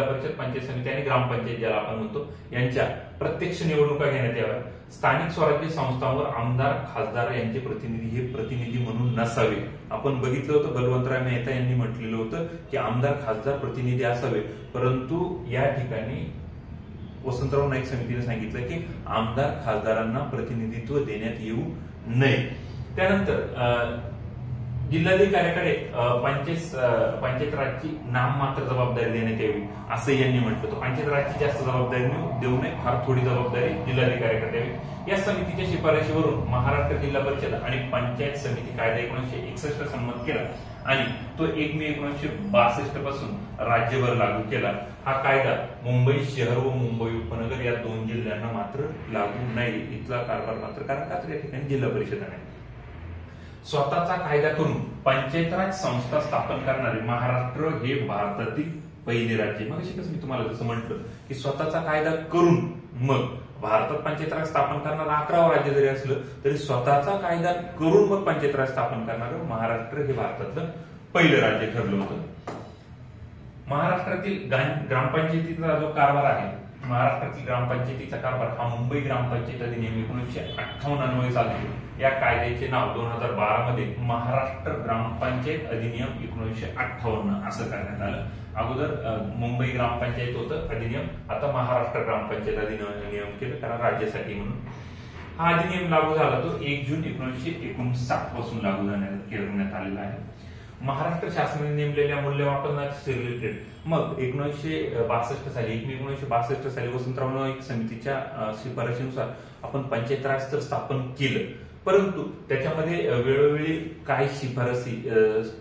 परिषद, पंचायत समिती आणि ग्रामपंचायत ज्याला आपण म्हणतो यांच्या प्रत्यक्ष निवडणुका घेण्यात याव्यात. स्थानिक स्वराज्य संस्थांवर आमदार, खासदार यांचे प्रतिनिधी हे प्रतिनिधी म्हणून नसावे. आपण बघितलं होतं बलवंतराव मेहता यांनी म्हटलेलं होतं की आमदार, खासदार प्रतिनिधी असावे, परंतु या ठिकाणी वसंतराव नाईक समितीने सांगितलं की आमदार, खासदारांना प्रतिनिधित्व देण्यात येऊ नये. त्यानंतर जिल्हाधिकाऱ्याकडे पंचायत राजची नाममात्र जबाबदारी देण्यात यावी असं यांनी म्हटलं होतं. पंचायत राजची जास्त जबाबदारी देऊ नये, फार थोडी जबाबदारी जिल्हाधिकाऱ्याकडे द्यावी. या समितीच्या शिफारशीवरून महाराष्ट्र जिल्हा परिषद आणि पंचायत समिती कायदा 1961 संमत केला आणि तो 1 मे 1962 पासून राज्यभर लागू केला. हा कायदा मुंबई शहर व मुंबई उपनगर या 2 जिल्ह्यांना मात्र लागू नाही. इथला कारभार मात्र कारण का या ठिकाणी जिल्हा परिषद आहे. स्वतःचा कायदा करून पंचायत राज संस्था स्थापन करणारे महाराष्ट्र हे भारतातील पहिले राज्य. मग कसं मी तुम्हाला जसं म्हटलं की स्वतःचा कायदा करून मग भारतात पंचायत राज स्थापन करणारं 11वं राज्य जरी असलं तरी स्वतःचा कायदा करून मग पंचायत राज स्थापन करणारं महाराष्ट्र हे भारतातलं पहिलं राज्य ठरलं होतं. महाराष्ट्रातील ग्रामपंचायतीचा जो कारभार आहे, महाराष्ट्रातील ग्रामपंचायतीचा कारभार हा मुंबई ग्रामपंचायत अधिनियम 1958 अन्वये चालतो. या कायद्याचे नाव 2012 मध्ये महाराष्ट्र ग्रामपंचायत अधिनियम 1958 असं करण्यात आलं. अगोदर मुंबई ग्रामपंचायत होतं अधिनियम, आता महाराष्ट्र ग्रामपंचायत अधिनियम केलं कारण राज्यासाठी म्हणून. हा अधिनियम लागू झाला तो 1 जून 1959 पासून लागू करण्यात आलेला आहे. महाराष्ट्र शासनाने नेमलेल्या मूल्यमापनाशी रिलेटेड मग 1962 साली 1 मे 1962 साली वसंतराव नाईक समितीच्या शिफारशीनुसार आपण पंचायत राज तर स्थापन केलं, परंतु त्याच्यामध्ये वेळोवेळी काय शिफारसी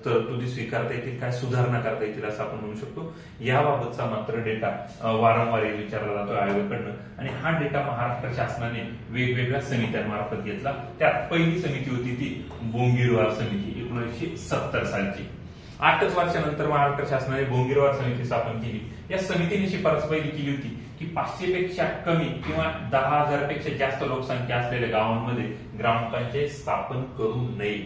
तरतुदी स्वीकारता येतील, काय सुधारणा करता येतील असं आपण म्हणू शकतो. याबाबतचा मात्र डेटा वारंवार विचारला जातो आयोगाकडनं आणि हा डेटा महाराष्ट्र शासनाने वेगवेगळ्या समित्यांमार्फत घेतला. त्यात पहिली समिती होती ती बोंगीरवार समिती 1970 सालची. 8च वर्षानंतर महाराष्ट्र शासनाने बोंगीरवार समिती स्थापन केली. या समितीने शिफारस पहिली केली होती की 500 पेक्षा कमी किंवा 10,000 पेक्षा जास्त लोकसंख्या असलेल्या गावांमध्ये ग्रामपंचायत स्थापन करू नये.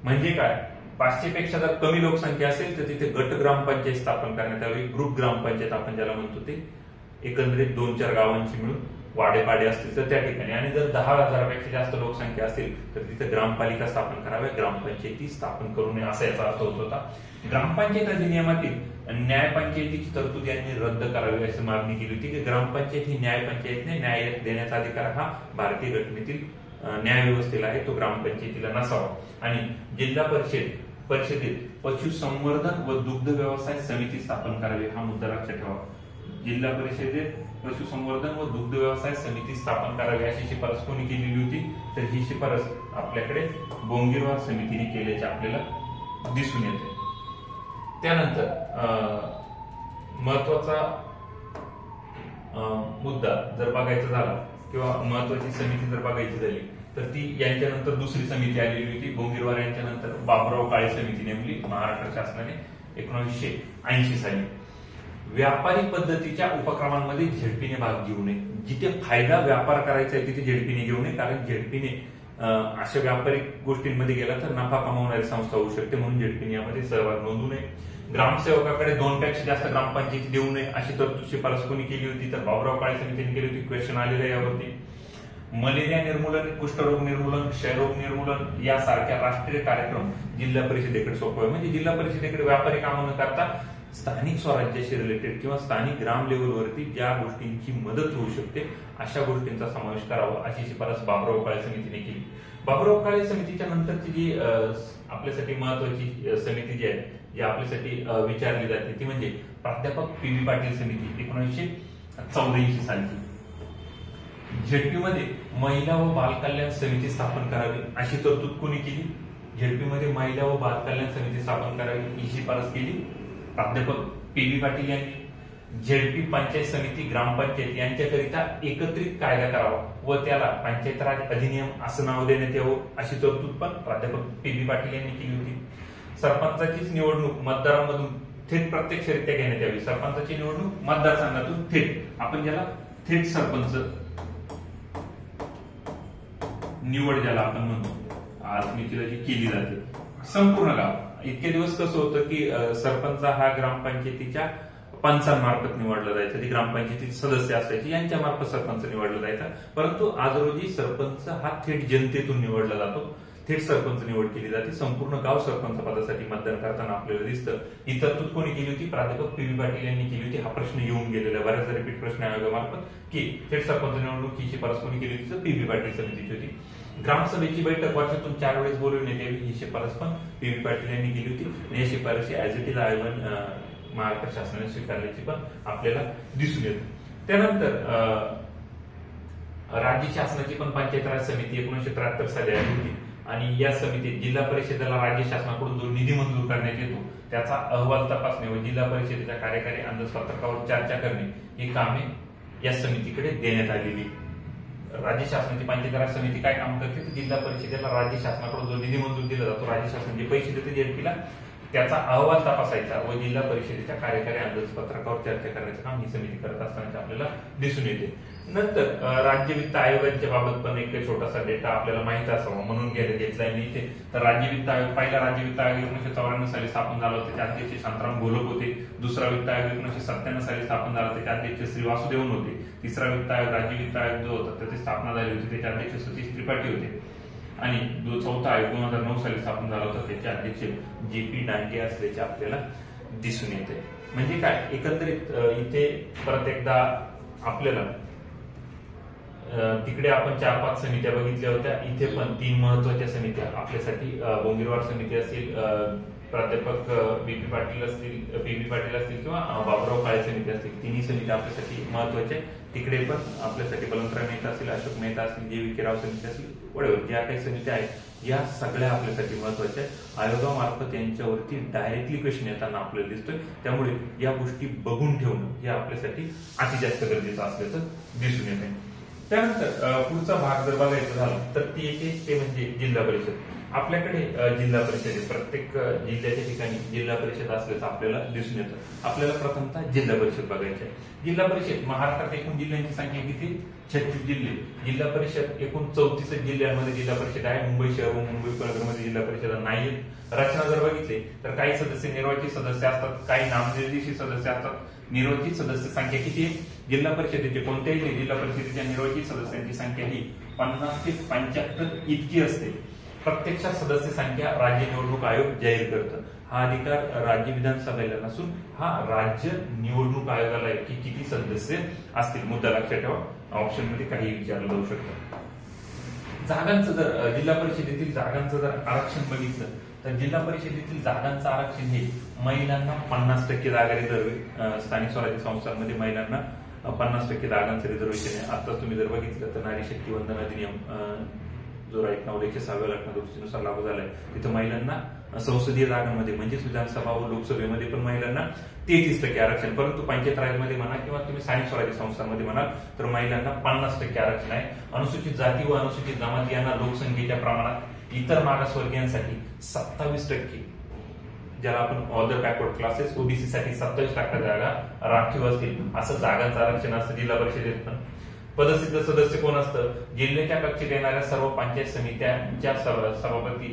म्हणजे काय? 500 पेक्षा जर कमी लोकसंख्या असेल तर तिथे गट ग्रामपंचायत स्थापन करण्यात यावी. ग्रुप ग्रामपंचायत आपण ज्याला म्हणतो ते एकंदरीत 2-4 गावांची मिळून वाडेपाडे असतील तर त्या ठिकाणी, आणि जर 10,000 पेक्षा जास्त लोकसंख्या असेल तर तिथे ग्रामपालिका स्थापन कराव्या, ग्रामपंचायती स्थापन करू नये असा याचा अर्थ होत होता. ग्रामपंचायत अधिनियमातील न्यायपंचायतीची तरतूद यांनी रद्द करावी अशी मागणी केली होती की ग्रामपंचायत ही न्यायपंचायतने न्याय देण्याचा अधिकार हा भारतीय घटनेतील न्याय व्यवस्थेला आहे, तो ग्रामपंचायतीला नसावा. आणि जिल्हा परिषदेत पशुसंवर्धन व दुग्ध व्यवसाय समिती स्थापन करावी हा मुद्दा लक्षात ठेवा. जिल्हा परिषदेत पशुसंवर्धन व दुग्ध व्यवसाय समिती स्थापन करावी अशी शिफारस कोणी केलेली होती तर ही शिफारस आपल्याकडे बोंगीरवार समितीने केल्याचे आपल्याला दिसून येते. त्यानंतर महत्वाचा मुद्दा जर बघायचा झाला किंवा महत्वाची समिती जर बघायची झाली तर ती यांच्यानंतर दुसरी समिती आलेली होती. बोंगीरवार यांच्यानंतर बाबुराव काळे समिती नेमली महाराष्ट्र शासनाने 1980 साली. व्यापारी पद्धतीच्या उपक्रमांमध्ये झेडपीने भाग घेऊ नये. जिथे फायदा व्यापार करायचा आहे तिथे झेडपीने घेऊ नये, कारण झेडपीने अशा व्यापारिक गोष्टींमध्ये गेला तर नफा कमावणारी संस्था होऊ शकते, म्हणून झेडपीने यामध्ये सहभाग नोंदवू नये. ग्रामसेवकाकडे 2 पेक्षा जास्त ग्रामपंचायती देऊ नये अशी तरतूद शिफारस कोणी केली होती, तर बाबुराव काळे समितीने केली होती. क्वेश्चन आलेला यावरती. मलेरिया निर्मूलन, कुष्ठरोग निर्मूलन, क्षयरोग निर्मूलन यासारख्या राष्ट्रीय कार्यक्रम जिल्हा परिषदेकडे सोपवावे. म्हणजे जिल्हा परिषदेकडे व्यापारी कामं न करता स्थानिक स्वराज्याशी रिलेटेड किंवा स्थानिक ग्राम लेवलवरती ज्या गोष्टींची मदत होऊ शकते अशा गोष्टींचा समावेश करावा अशी शिफारस बाबुराव काळे समितीने केली. बाबुराव काळे समितीच्या नंतरची जी आपल्यासाठी महत्वाची समिती जी आहे, जी आपल्यासाठी विचारली जाते ती म्हणजे प्राध्यापक पी.बी. पाटील समिती 1984 सालची. झेडपीमध्ये महिला व बालकल्याण समिती स्थापन करावी अशी तरतूद कोणी केली? झेडपीमध्ये महिला व बालकल्याण समिती स्थापन करावी ही शिफारस केली प्राध्यापक पी.बी. पाटील यांनी. झेडपी पंचायत समिती, ग्रामपंचायत यांच्याकरिता एकत्रित कायदा करावा व त्याला पंचायत राज अधिनियम असं नाव देण्यात यावं अशी तरतूद पण प्राध्यापक पी.बी. पाटील यांनी केली होती. सरपंचाचीच निवडणूक मतदारांमधून थेट प्रत्यक्षरित्या घेण्यात यावी. सरपंचाची निवडणूक मतदारसंघातून थेट, आपण ज्याला थेट सरपंच निवड ज्याला आपण म्हणतो समितीला जी केली जाते, संपूर्ण गाव. इतके दिवस कसं होतं की सरपंच हा ग्रामपंचायतीच्या पंचांमार्फत निवडला जायचा, ती ग्रामपंचायतीचे सदस्य असायचे यांच्या मार्फत सरपंच निवडला जायचा. परंतु आज रोजी सरपंच हा थेट जनतेतून निवडला जातो, थेट सरपंच निवड केली जाते. संपूर्ण गाव सरपंच पदासाठी मतदान करताना आपल्याला दिसतं. ही तरतूद कोणी केली होती? प्राध्यापक पी.बी. पाटील यांनी केली होती. हा प्रश्न येऊन गेलेला बऱ्याचदा रिपीट प्रश्न आयोगामार्फत की थेट सरपंच निवडणूक ही शिफारस कोणी केली होती? तर पी.बी. पाटील समितीची होती. ग्रामसभेची बैठक वर्षातून 4 वेळेस बोलवण्यात यावी ही शिफारस पण पी.बी. पाटील यांनी केली होती. या शिफारशी ऍज इट इज महाराष्ट्र शासनाने स्वीकारल्याची पण आपल्याला दिसून येते. त्यानंतर राज्य शासनाची पण पंचायत राज समिती 1973 साली आली होती आणि या समितीत जिल्हा परिषदेला राज्य शासनाकडून जो निधी मंजूर करण्यात येतो त्याचा अहवाल तपासणे व जिल्हा परिषदेच्या कार्यकारी अंदाजपत्रकावर चर्चा करणे ही कामे या समितीकडे देण्यात आलेली. राज्य शासनाची पंचायत राज समिती काय काम करते? तर जिल्हा परिषदेला राज्य शासनाकडून जो निधी मंजूर दिला जातो, राज्य शासन जे पैसे देते झेडपीला, त्याचा अहवाल तपासायचा व जिल्हा परिषदेच्या कार्यकारी अंदाजपत्रकावर चर्चा करण्याचं काम ही समिती करत असताना आपल्याला दिसून येते. नंतर राज्य वित्त आयोगाच्या बाबत पण एक छोटासा डेटा आपल्याला माहित असावा म्हणून घेतलाय मी इथे. तर राज्य वित्त आयोग, पहिला राज्य वित्त आयोग 1994 साली स्थापन झाला होता, त्याचे अध्यक्ष शांताराम घोलप होते. दुसरा वित्त आयोग 1997 साली स्थापन झाला, त्याचे अध्यक्ष श्री वासुदेवन होते. तिसरा वित्त आयोग, राज्य वित्त आयोग जो होता त्याची स्थापना झाली होती, त्याचे अध्यक्ष सतीश त्रिपाठी होते. आणि जो चौथा आयोग 2009 साली स्थापन झाला होता, त्याचे अध्यक्ष जे.पी. डांगे असल्याचे आपल्याला दिसून येते. म्हणजे काय एकंदरीत इथे परत एकदा आपल्याला तिकडे आपण 4-5 समित्या बघितल्या होत्या, इथे पण 3 महत्वाच्या समित्या आपल्यासाठी बोंगीरवाड समिती असेल, प्राध्यापक पी.बी. पाटील असतील किंवा बाबुराव काळे समिती असतील, तिन्ही समित्या आपल्यासाठी महत्वाच्या. तिकडे पण आपल्यासाठी बलवंतराव मेहता असतील, अशोक मेहता असतील, जे.व्ही.के. राव समिती असतील, वडेवर ज्या काही समित्या आहेत या सगळ्या आपल्यासाठी महत्वाच्या. आयोगामार्फत यांच्यावरती डायरेक्टली क्वेश्चन येताना आपल्याला दिसतोय, त्यामुळे या गोष्टी बघून ठेवणं हे आपल्यासाठी अति जास्त गरजेचं असल्याचं दिसून येत आहे. त्यानंतर पुढचा भाग जर बघायचा झाला तर ती येते ते म्हणजे जिल्हा परिषद. आपल्याकडे जिल्हा परिषद प्रत्येक जिल्ह्याच्या ठिकाणी जिल्हा परिषद असल्याचं आपल्याला दिसून येतं. आपल्याला प्रथमतः जिल्हा परिषद बघायची आहे. जिल्हा परिषद महाराष्ट्रात एकूण जिल्ह्यांची संख्या किती? 36 जिल्हे. जिल्हा परिषद एकूण 34 जिल्ह्यांमध्ये जिल्हा परिषद आहे. मुंबई शहर व मुंबई उपनगरमध्ये जिल्हा परिषद नाहीत. रचना जर बघितली तर काही सदस्य निर्वाचित सदस्य असतात, काही नामनिर्देशित सदस्य असतात. निर्वाचित सदस्य संख्या किती आहे? जिल्हा परिषदेचे कोणत्याही जिल्हा परिषदेच्या निर्वाचित सदस्यांची संख्या ही 50 ते 75 इतकी असते. प्रत्यक्षात सदस्य संख्या राज्य निवडणूक आयोग जाहीर करतं. हा अधिकार राज्य विधानसभेला नसून हा राज्य निवडणूक आयोगाला आहे की किती सदस्य असतील. मुद्दा लक्षात ठेवा, ऑप्शन मध्ये काही विचारलं जाऊ शकतं. जागांचं जर जिल्हा परिषदेतील जागांचं जर आरक्षण बघितलं तर जिल्हा परिषदेतील जागांचं आरक्षण हे महिलांना 50% जागा रिझर्व, स्थानिक स्वराज्य संस्थांमध्ये महिलांना 50% जागांचं रिझर्वेशन आहे. आता तुम्ही जर बघितलं तर नारी शक्ती वंदन अधिनियम जो राईट नाव 106व्या घटनादुरुस्तीनुसार लागू झालाय, तिथं महिलांना संसदीय जागांमध्ये म्हणजेच विधानसभा व लोकसभेमध्ये पण महिलांना 33% आरक्षण. परंतु पंचायत राजमध्ये म्हणा किंवा तुम्ही स्थानिक स्वराज्य संस्थांमध्ये म्हणाल तर महिलांना 50% आरक्षण आहे. अनुसूचित जाती व अनुसूचित जमाती यांना लोकसंख्येच्या प्रमाणात, इतर मागासवर्गीयांसाठी 27%, ज्याला आपण ऑदर बॅकवर्ड क्लासेस ओबीसी साठी 27% जागा राखीव असतील असं जागांचं आरक्षण असतं जिल्हा परिषदेत. पण पदसिद्ध सदस्य कोण असतं? जिल्ह्याच्या कक्षेत येणाऱ्या सर्व पंचायत समित्यांच्या सभापती,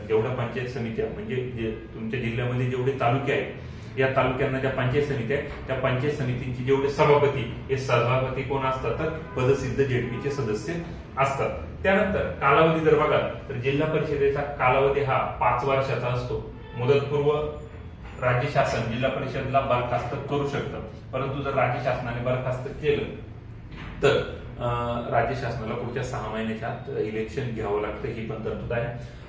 जेवढ्या पंचायत समित्या म्हणजे तुमच्या जिल्ह्यामध्ये जेवढे तालुके आहेत, या तालुक्यांना ज्या पंचायत समित्या आहेत, त्या पंचायत समितींचे जेवढे सभापती, हे सभापती कोण असतात? तर पदसिद्ध जेडपीचे सदस्य असतात. त्यानंतर कालावधी जर बघाल तर जिल्हा परिषदेचा कालावधी हा 5 वर्षाचा असतो. मुदतपूर्व राज्य शासन जिल्हा परिषदला बरखास्त करू शकतं, परंतु जर राज्य शासनाने बरखास्त केलं तर राज्य शासनाला पुढच्या 6 महिन्याच्या आत इलेक्शन घ्यावं लागतं, ही पण तरतूद आहे.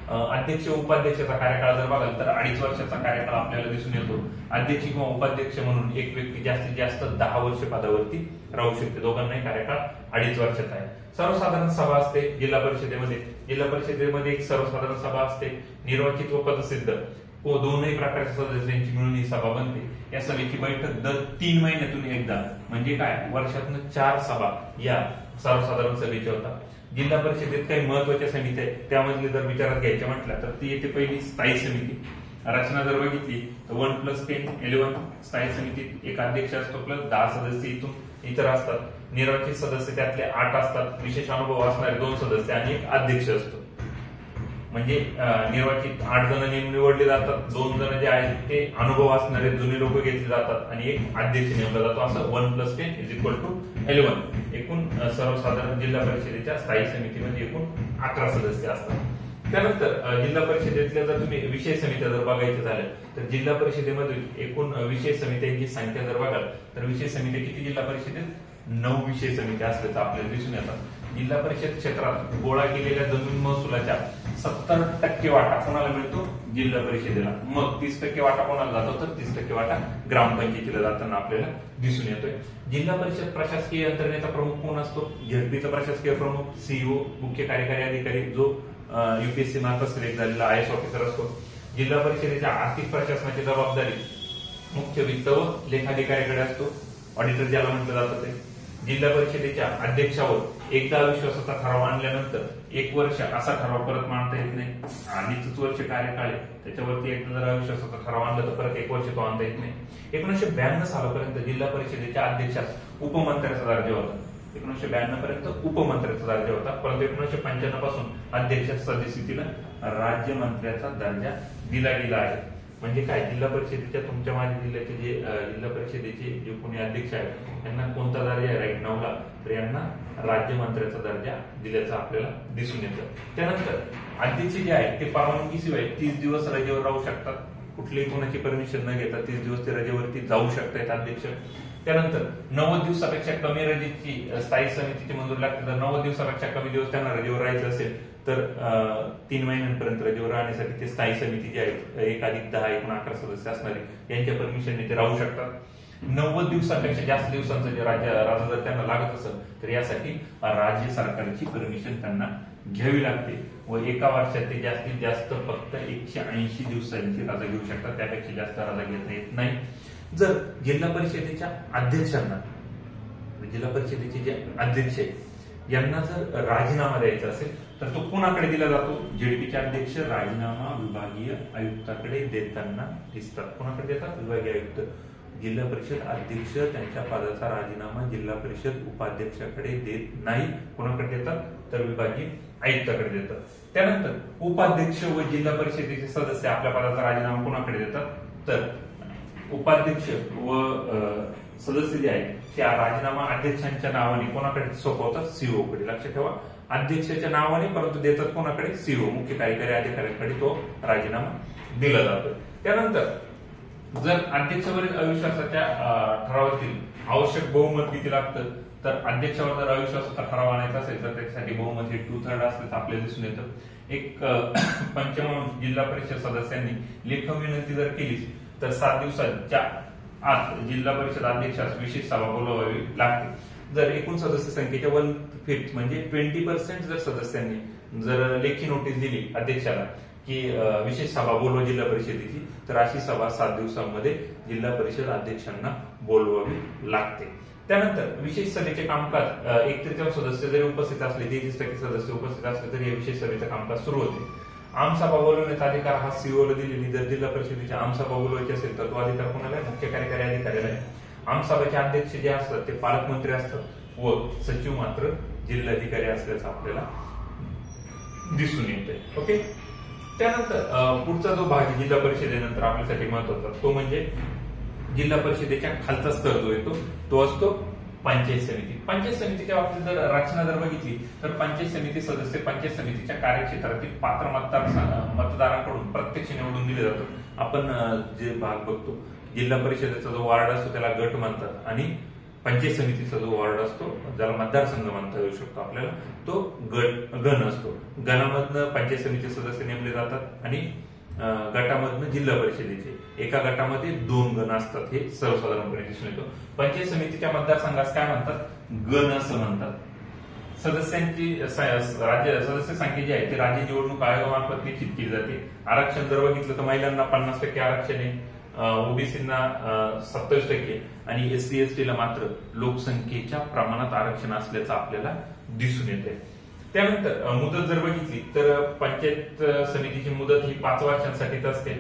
अध्यक्ष उपाध्यक्षाचा कार्यकाळ जर बघाल तर 2.5 वर्षाचा कार्यकाळ आपल्याला दिसून येतो. अध्यक्ष किंवा उपाध्यक्ष म्हणून एक व्यक्ती जास्तीत जास्त 10 वर्ष पदावरती राहू शकते. दोघांनाही कार्यकाळ 2.5 वर्षाचा आहे. सर्वसाधारण सभा असते जिल्हा परिषदेमध्ये. जिल्हा परिषदेमध्ये एक सर्वसाधारण सभा असते. निर्वाचित व पदसिद्ध दोनही प्रकारच्या सदस्यांची मिळून ही सभा बनते. या सभेची बैठक दर 3 महिन्यातून एकदा, म्हणजे काय, वर्षातून 4 सभा या सर्वसाधारण सभेच्या होतात. जिल्हा परिषदेत काही महत्वाच्या समित्या आहेत, त्यामधले जर विचारात घ्यायच्या म्हटल्या तर ती येते पहिली स्थायी समिती. रचना जर बघितली तर 1+10 11 स्थायी समितीत एक अध्यक्ष असतो प्लस 10 सदस्य इतर असतात. निर्वाचित सदस्य त्यातले 8 असतात. विशेष अनुभव असणारे 2 सदस्य आणि एक अध्यक्ष असतो. म्हणजे निर्वाचित 8 जण निवडले जातात. 2 जण जे आहेत ते अनुभव असणारे जुने लोक घेतले जातात आणि एक अध्यक्ष नेमला जातो. असं 1+10 = 11. एकूण सर्वसाधारण जिल्हा परिषदेच्या स्थायी समितीमध्ये एकूण 11 सदस्य असतात. त्यानंतर जिल्हा परिषदेतल्या जर तुम्ही विषय समित्या जर बघायच्या झाल्या तर जिल्हा परिषदेमधील एकूण विषय समित्यांची संख्या जर बघाल तर विषय समित्या किती जिल्हा परिषदेत 9 विषय समित्या असल्याचं आपल्याला दिसून येतात. जिल्हा परिषद क्षेत्रात गोळा केलेल्या जमीन महसुलाच्या 70% वाटा कोणाला मिळतो? जिल्हा परिषदेला. मग 30% वाटा कोणाला जातो? तर 30% वाटा ग्रामपंचायतीला जाताना आपल्याला दिसून येतोय. जिल्हा परिषद प्रशासकीय यंत्रणेचा प्रमुख कोण असतो? झेडपीचा प्रशासकीय प्रमुख सीईओ, मुख्य कार्यकारी अधिकारी, जो युपीएससी मार्फत सिलेक्ट झालेला IAS ऑफिसर असतो. जिल्हा परिषदेच्या आर्थिक प्रशासनाची जबाबदारी मुख्य वित्त व लेखाधिकाऱ्याकडे असतो, ऑडिटर ज्याला म्हटलं जातं ते. जिल्हा परिषदेच्या अध्यक्षावर एकदा अविश्वासाचा ठराव आणल्यानंतर 1 वर्ष असा ठराव परत मांडता येत नाही. आधीच वर्ष कार्यकाळ आहे, त्याच्यावरती एकदा जर अविश्वासाचा ठराव आणला तर परत 1 वर्ष तो आणता येत नाही. 1992 सालापर्यंत जिल्हा परिषदेच्या अध्यक्षास उपमंत्र्याचा दर्जा होता. 1992 पर्यंत उपमंत्र्याचा दर्जा होता, परंतु 1995 पासून अध्यक्ष सदस्यतीला राज्यमंत्र्याचा दर्जा दिला गेला आहे. म्हणजे काय, जिल्हा परिषदेच्या तुमच्या माझ्या जिल्ह्याचे जे जिल्हा परिषदेचे जे कोणी अध्यक्ष आहेत त्यांना कोणता दर्जा आहे? राईट नावला तर यांना राज्यमंत्र्याचा दर्जा दिल्याचं आपल्याला दिसून येतं. त्यानंतर अध्यक्ष जे आहेत ते परवानगीशिवाय 30 दिवस रजेवर राहू शकतात. कुठलीही कोणाची परमिशन न घेता 30 दिवस ते रजेवरती जाऊ शकतात अध्यक्ष. त्यानंतर 90 दिवसापेक्षा कमी रजेची स्थायी समितीची मंजुरी लागते. तर 90 दिवसापेक्षा कमी दिवस त्यांना रजेवर राहायचं असेल तर 3 महिन्यांपर्यंत रजेवर राहण्यासाठी ते स्थायी समिती जी आहेत 1+10 एकूण 11 सदस्य असणारे यांच्या परमिशनने ते राहू शकतात. 90 दिवसापेक्षा जास्त दिवसांचं जे राजा जर त्यांना लागत असेल तर यासाठी राज्य सरकारची परमिशन त्यांना घ्यावी लागते व 1 वर्षात ते जास्तीत जास्त फक्त 180 दिवसांची रजा घेऊ शकतात, त्यापेक्षा जास्त रजा घेता येत नाही. जर जिल्हा परिषदेच्या अध्यक्षांना, जिल्हा परिषदेचे जे अध्यक्ष आहेत यांना जर राजीनामा द्यायचा असेल तर तो कोणाकडे दिला जातो? जेडपीचे अध्यक्ष राजीनामा विभागीय आयुक्ताकडे देताना दिसतात. कोणाकडे देतात? विभागीय आयुक्त. जिल्हा परिषद अध्यक्ष त्यांच्या पदाचा राजीनामा जिल्हा परिषद उपाध्यक्षाकडे देत नाही. कोणाकडे देतात? तर विभागीय आयुक्ताकडे देतात. त्यानंतर उपाध्यक्ष व जिल्हा परिषदेचे सदस्य आपल्या पदाचा राजीनामा कोणाकडे देतात? तर उपाध्यक्ष व सदस्य जे आहेत त्या राजीनामा अध्यक्षांच्या नावाने कोणाकडे सोपवतात? सीईओ कडे. लक्षात ठेवा, अध्यक्षाच्या नावाने, परंतु देतात कोणाकडे? सीईओ, मुख्य कार्यकारी अधिकाऱ्यांकडे तो राजीनामा दिला जातो. त्यानंतर जर अध्यक्षावरील अविश्वासाच्या ठरावातील आवश्यक बहुमत किती लागतं? तर अध्यक्षावर जर अविश्वासाचा ठराव आणायचा असेल तर त्याच्यासाठी बहुमत हे 2/3 असल्याचं आपल्याला दिसून येतं. एक पंचावन्न जिल्हा परिषद सदस्यांनी लेखी विनंती जर केली तर 7 दिवसांच्या आत जिल्हा परिषद अध्यक्षास विशेष सभा बोलवावी लागते. जर एकूण सदस्य संख्येच्या 1/5 म्हणजे 20% जर सदस्यांनी जर लेखी नोटीस दिली अध्यक्षाला की विशेष सभा बोलवा जिल्हा परिषदेची, तर अशी सभा 7 दिवसांमध्ये जिल्हा परिषद अध्यक्षांना बोलवावी लागते. त्यानंतर विशेष सभेचे कामकाज 1/3 सदस्य जरी उपस्थित असले, 33% सदस्य उपस्थित असले तरी विशेष सभेचं कामकाज सुरू होते. आमसभा बोलवण्याचा अधिकार हा सीईओला दिलेली. जर जिल्हा परिषदेची आमसभा बोलवायची असेल तर तो अधिकार कोणाला? मुख्य कार्यकारी अधिकाऱ्याला आहे. आमसभेचे अध्यक्ष जे असतात ते पालकमंत्री असतात. व सचिव मात्र जिल्हाधिकारी असल्याचं आपल्याला दिसून येते. ओके, त्यानंतर पुढचा जो भाग जिल्हा परिषदेनंतर आपल्यासाठी महत्वाचा तो म्हणजे जिल्हा परिषदेच्या खालचा स्तर जो येतो तो असतो पंचायत समिती. पंचायत समितीच्या बाबतीत जर रचना जर बघितली तर पंचायत समिती सदस्य पंचायत समितीच्या कार्यक्षेत्रातील पात्र मतदारांकडून प्रत्यक्ष निवडून दिले जातात. आपण जे भाग बघतो जिल्हा परिषदेचा जो वार्ड असतो त्याला गट म्हणतात आणि पंचायत समितीचा जो वार्ड असतो ज्याला मतदारसंघ म्हणता येऊ शकतो आपल्याला तो गण असतो. गणामधनं पंचायत समिती सदस्य नेमले जातात आणि गटामधनं जिल्हा परिषदेचे एका गटामध्ये 2 गण असतात. हे सर्वसाधारणपणे दिसून येतो. पंचायत समितीच्या मतदारसंघास काय म्हणतात? गण असं म्हणतात. सदस्यांची सदस्य संख्या जी आहे ती राज्य निवडणूक आयोगामार्फत निश्चित केली जाते. आरक्षण जर बघितलं तर महिलांना 50% आरक्षण आहे, ओबीसींना 27% आणि एससी एसटीला मात्र लोकसंख्येच्या प्रमाणात आरक्षण असल्याचं आपल्याला दिसून येत आहे. त्यानंतर मुदत जर बघितली तर पंचायत समितीची मुदत ही 5 वर्षांसाठीच असते.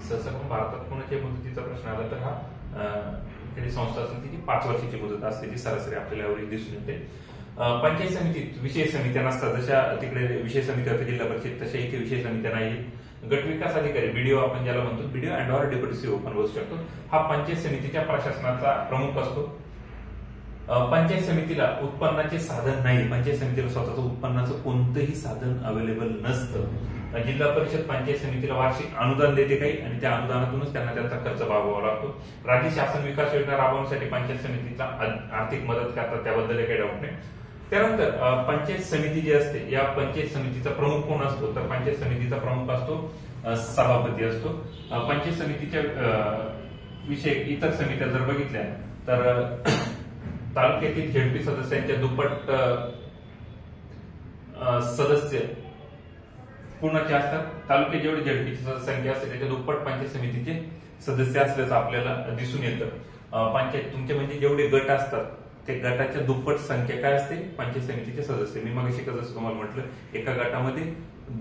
सहसा भारतात कोणाच्या मुदतीचा प्रश्न आला तर हा संस्था असेल तिची 5 वर्षाची मुदत असते जी सरासरी आपल्याला एवढी दिसून येते. पंचायत समितीत विशेष समित्या नसतात. जशा तिकडे विशेष समित्या होत्या जिल्हा परिषद तशा इथे विशेष समित्या नाही. गट विकास अधिकारी बीडीओ आपण ज्याला म्हणतो BDO and or deputy CO पण बसू शकतो. हा पंचायत समितीच्या प्रशासनाचा प्रमुख असतो. पंचायत समितीला उत्पन्नाचे साधन नाही. पंचायत समितीला स्वतःचं उत्पन्नाचं कोणतंही साधन अवेलेबल नसतं. जिल्हा परिषद पंचायत समितीला वार्षिक अनुदान देते काही आणि त्या अनुदानातूनच त्यांना त्यांचा खर्च भागवावा लागतो. राज्य शासन विकास योजना राबवण्यासाठी पंचायत समितीला आर्थिक मदत करतात त्याबद्दल काही डाऊट नाही. त्यानंतर पंचायत समिती जी असते या पंचायत समितीचा प्रमुख कोण असतो तर पंचायत समितीचा प्रमुख असतो सभापती असतो. पंचायत समितीच्या विषय इतर समित्या जर बघितल्या तर तालुक्यातील झेडपी सदस्यांच्या दुप्पट सदस्य पूर्णचे असतात. तालुक्यात जेवढी झेडपीची संख्या असते त्याच्या दुप्पट पंचायत समितीचे सदस्य असल्याचं आपल्याला दिसून येतं. पंचायत तुमचे म्हणजे जेवढे गट असतात ते गटाच्या दुप्पट संख्या काय असते पंचायत समितीचे सदस्य. मी मगाशी जसं तुम्हाला म्हटलं एका गटामध्ये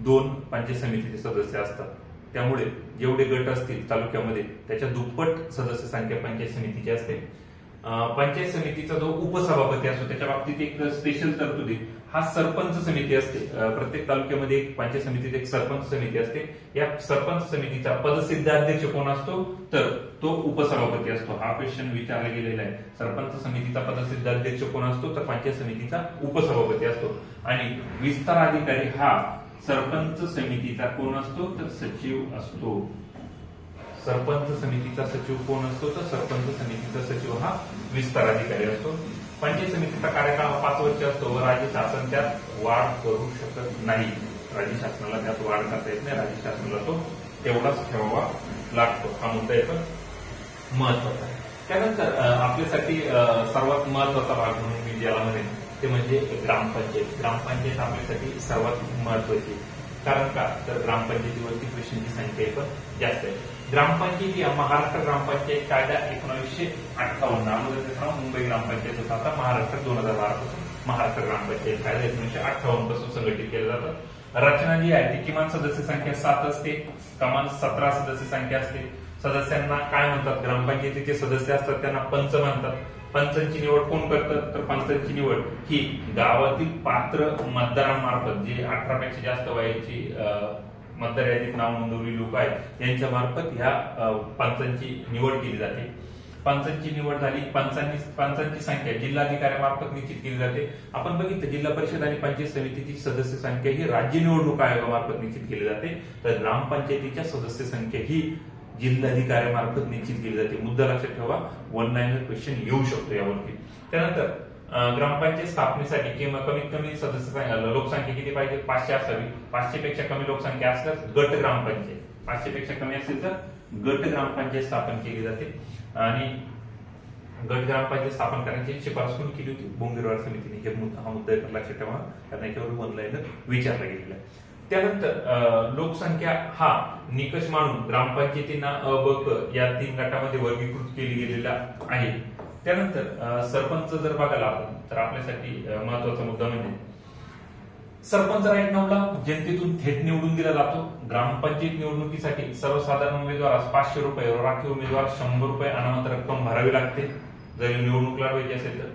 2 पंचायत समितीचे सदस्य असतात. त्यामुळे जेवढे गट असतील तालुक्यामध्ये त्याच्या दुप्पट सदस्य संख्या पंचायत समितीची असते. पंचायत समितीचा जो उपसभापती असतो त्याच्या बाबतीत एक स्पेशल तरतुदी हा सरपंच समिती असते. प्रत्येक तालुक्यामध्ये एक पंचायत समितीत एक सरपंच समिती असते. या सरपंच समितीचा पदसिद्ध अध्यक्ष कोण असतो तर तो उपसभापती असतो. हा क्वेश्चन विचारला गेलेला आहे. सरपंच समितीचा पदसिद्ध अध्यक्ष कोण असतो तर पंचायत समितीचा उपसभापती असतो. आणि विस्तार अधिकारी हा सरपंच समितीचा कोण असतो तर सचिव असतो. सरपंच समितीचा सचिव कोण असतो तर सरपंच समितीचा सचिव हा विस्तार अधिकारी असतो. पंचायत समितीचा कार्यकाळ 5 वर्ष असतो व राज्य शासन त्यात वाढ करू शकत नाही. राज्य शासनाला त्यात वाढ करता येत नाही. राज्य शासनाला तो तेवढाच ठेवावा लागतो. हा मुद्दा एक महत्वाचा आहे. त्यानंतर आपल्यासाठी सर्वात महत्वाचा भाग म्हणून मी ज्याला म्हणेन ते म्हणजे ग्रामपंचायत. ग्रामपंचायत आपल्यासाठी सर्वात महत्वाची. कारण का तर ग्रामपंचायतीवरती क्वेश्चनची संख्या पण जास्त आहे. ग्रामपंचायती महाराष्ट्र ग्रामपंचायत कायदा 1958 अगोदर मुंबई ग्रामपंचायत होता. आता महाराष्ट्र 2012 पासून महाराष्ट्र ग्रामपंचायत कायदा 1958 पासून संघटित केलं जातं. रचना जी आहे ती किमान सदस्य संख्या 7 असते, कमान 17 सदस्य संख्या असते. सदस्यांना काय म्हणतात ग्रामपंचायतीचे सदस्य असतात त्यांना पंच म्हणतात. पंचांची निवड कोण करतात तर पंचांची निवड ही गावातील पात्र मतदारांमार्फत जे 18 पेक्षा जास्त वयाची मतदार यादीत नाव नोंदवलेली लोक आहेत यांच्या मार्फत ह्या पंचांची निवड केली जाते. पंचांची निवड झाली. पंचांची संख्या जिल्हाधिकाऱ्यामार्फत निश्चित केली जाते. आपण बघितलं जिल्हा परिषद आणि पंचायत समितीची सदस्य संख्या ही राज्य निवडणूक आयोगामार्फत निश्चित केली जाते. तर ग्रामपंचायतीच्या सदस्य संख्या ही जिल्हाधिकाऱ्यामार्फत निश्चित केली जाते. मुद्दा लक्षात ठेवा. 1 लाईनर क्वेश्चन येऊ शकतो यावरती. त्यानंतर ग्रामपंचायत स्थापनेसाठी किंवा कमीत कमी सदस्य लोकसंख्या किती पाहिजे 500 असावी. 500 पेक्षा कमी लोकसंख्या असल्यास गट ग्रामपंचायत, 500 पेक्षा कमी असेल तर गट ग्रामपंचायत स्थापन केली जाते. आणि गट ग्रामपंचायत स्थापन करण्याची शिफारस कोणी केली होती बोंगेरवाड समितीने. हा मुद्दा लक्षात ठेवा कारण याच्यावर 1 लाईनर विचारला गेलेला आहे. त्यानंतर लोकसंख्या हा निकष मानून ग्रामपंचायतींना अ ब क या 3 गटामध्ये वर्गीकृत केली गेलेला आहे. त्यानंतर सरपंच जर बघायला आपण तर आपल्यासाठी महत्वाचा मुद्दा म्हणजे सरपंच 9ला जनतेतून थेट निवडून दिला जातो. ग्रामपंचायत निवडणुकीसाठी सर्वसाधारण उमेदवारास 500 रुपये व राखीव उमेदवार 100 रुपये अनामत रक्कम भरावी लागते जर निवडणूक लढवायची असेल तर.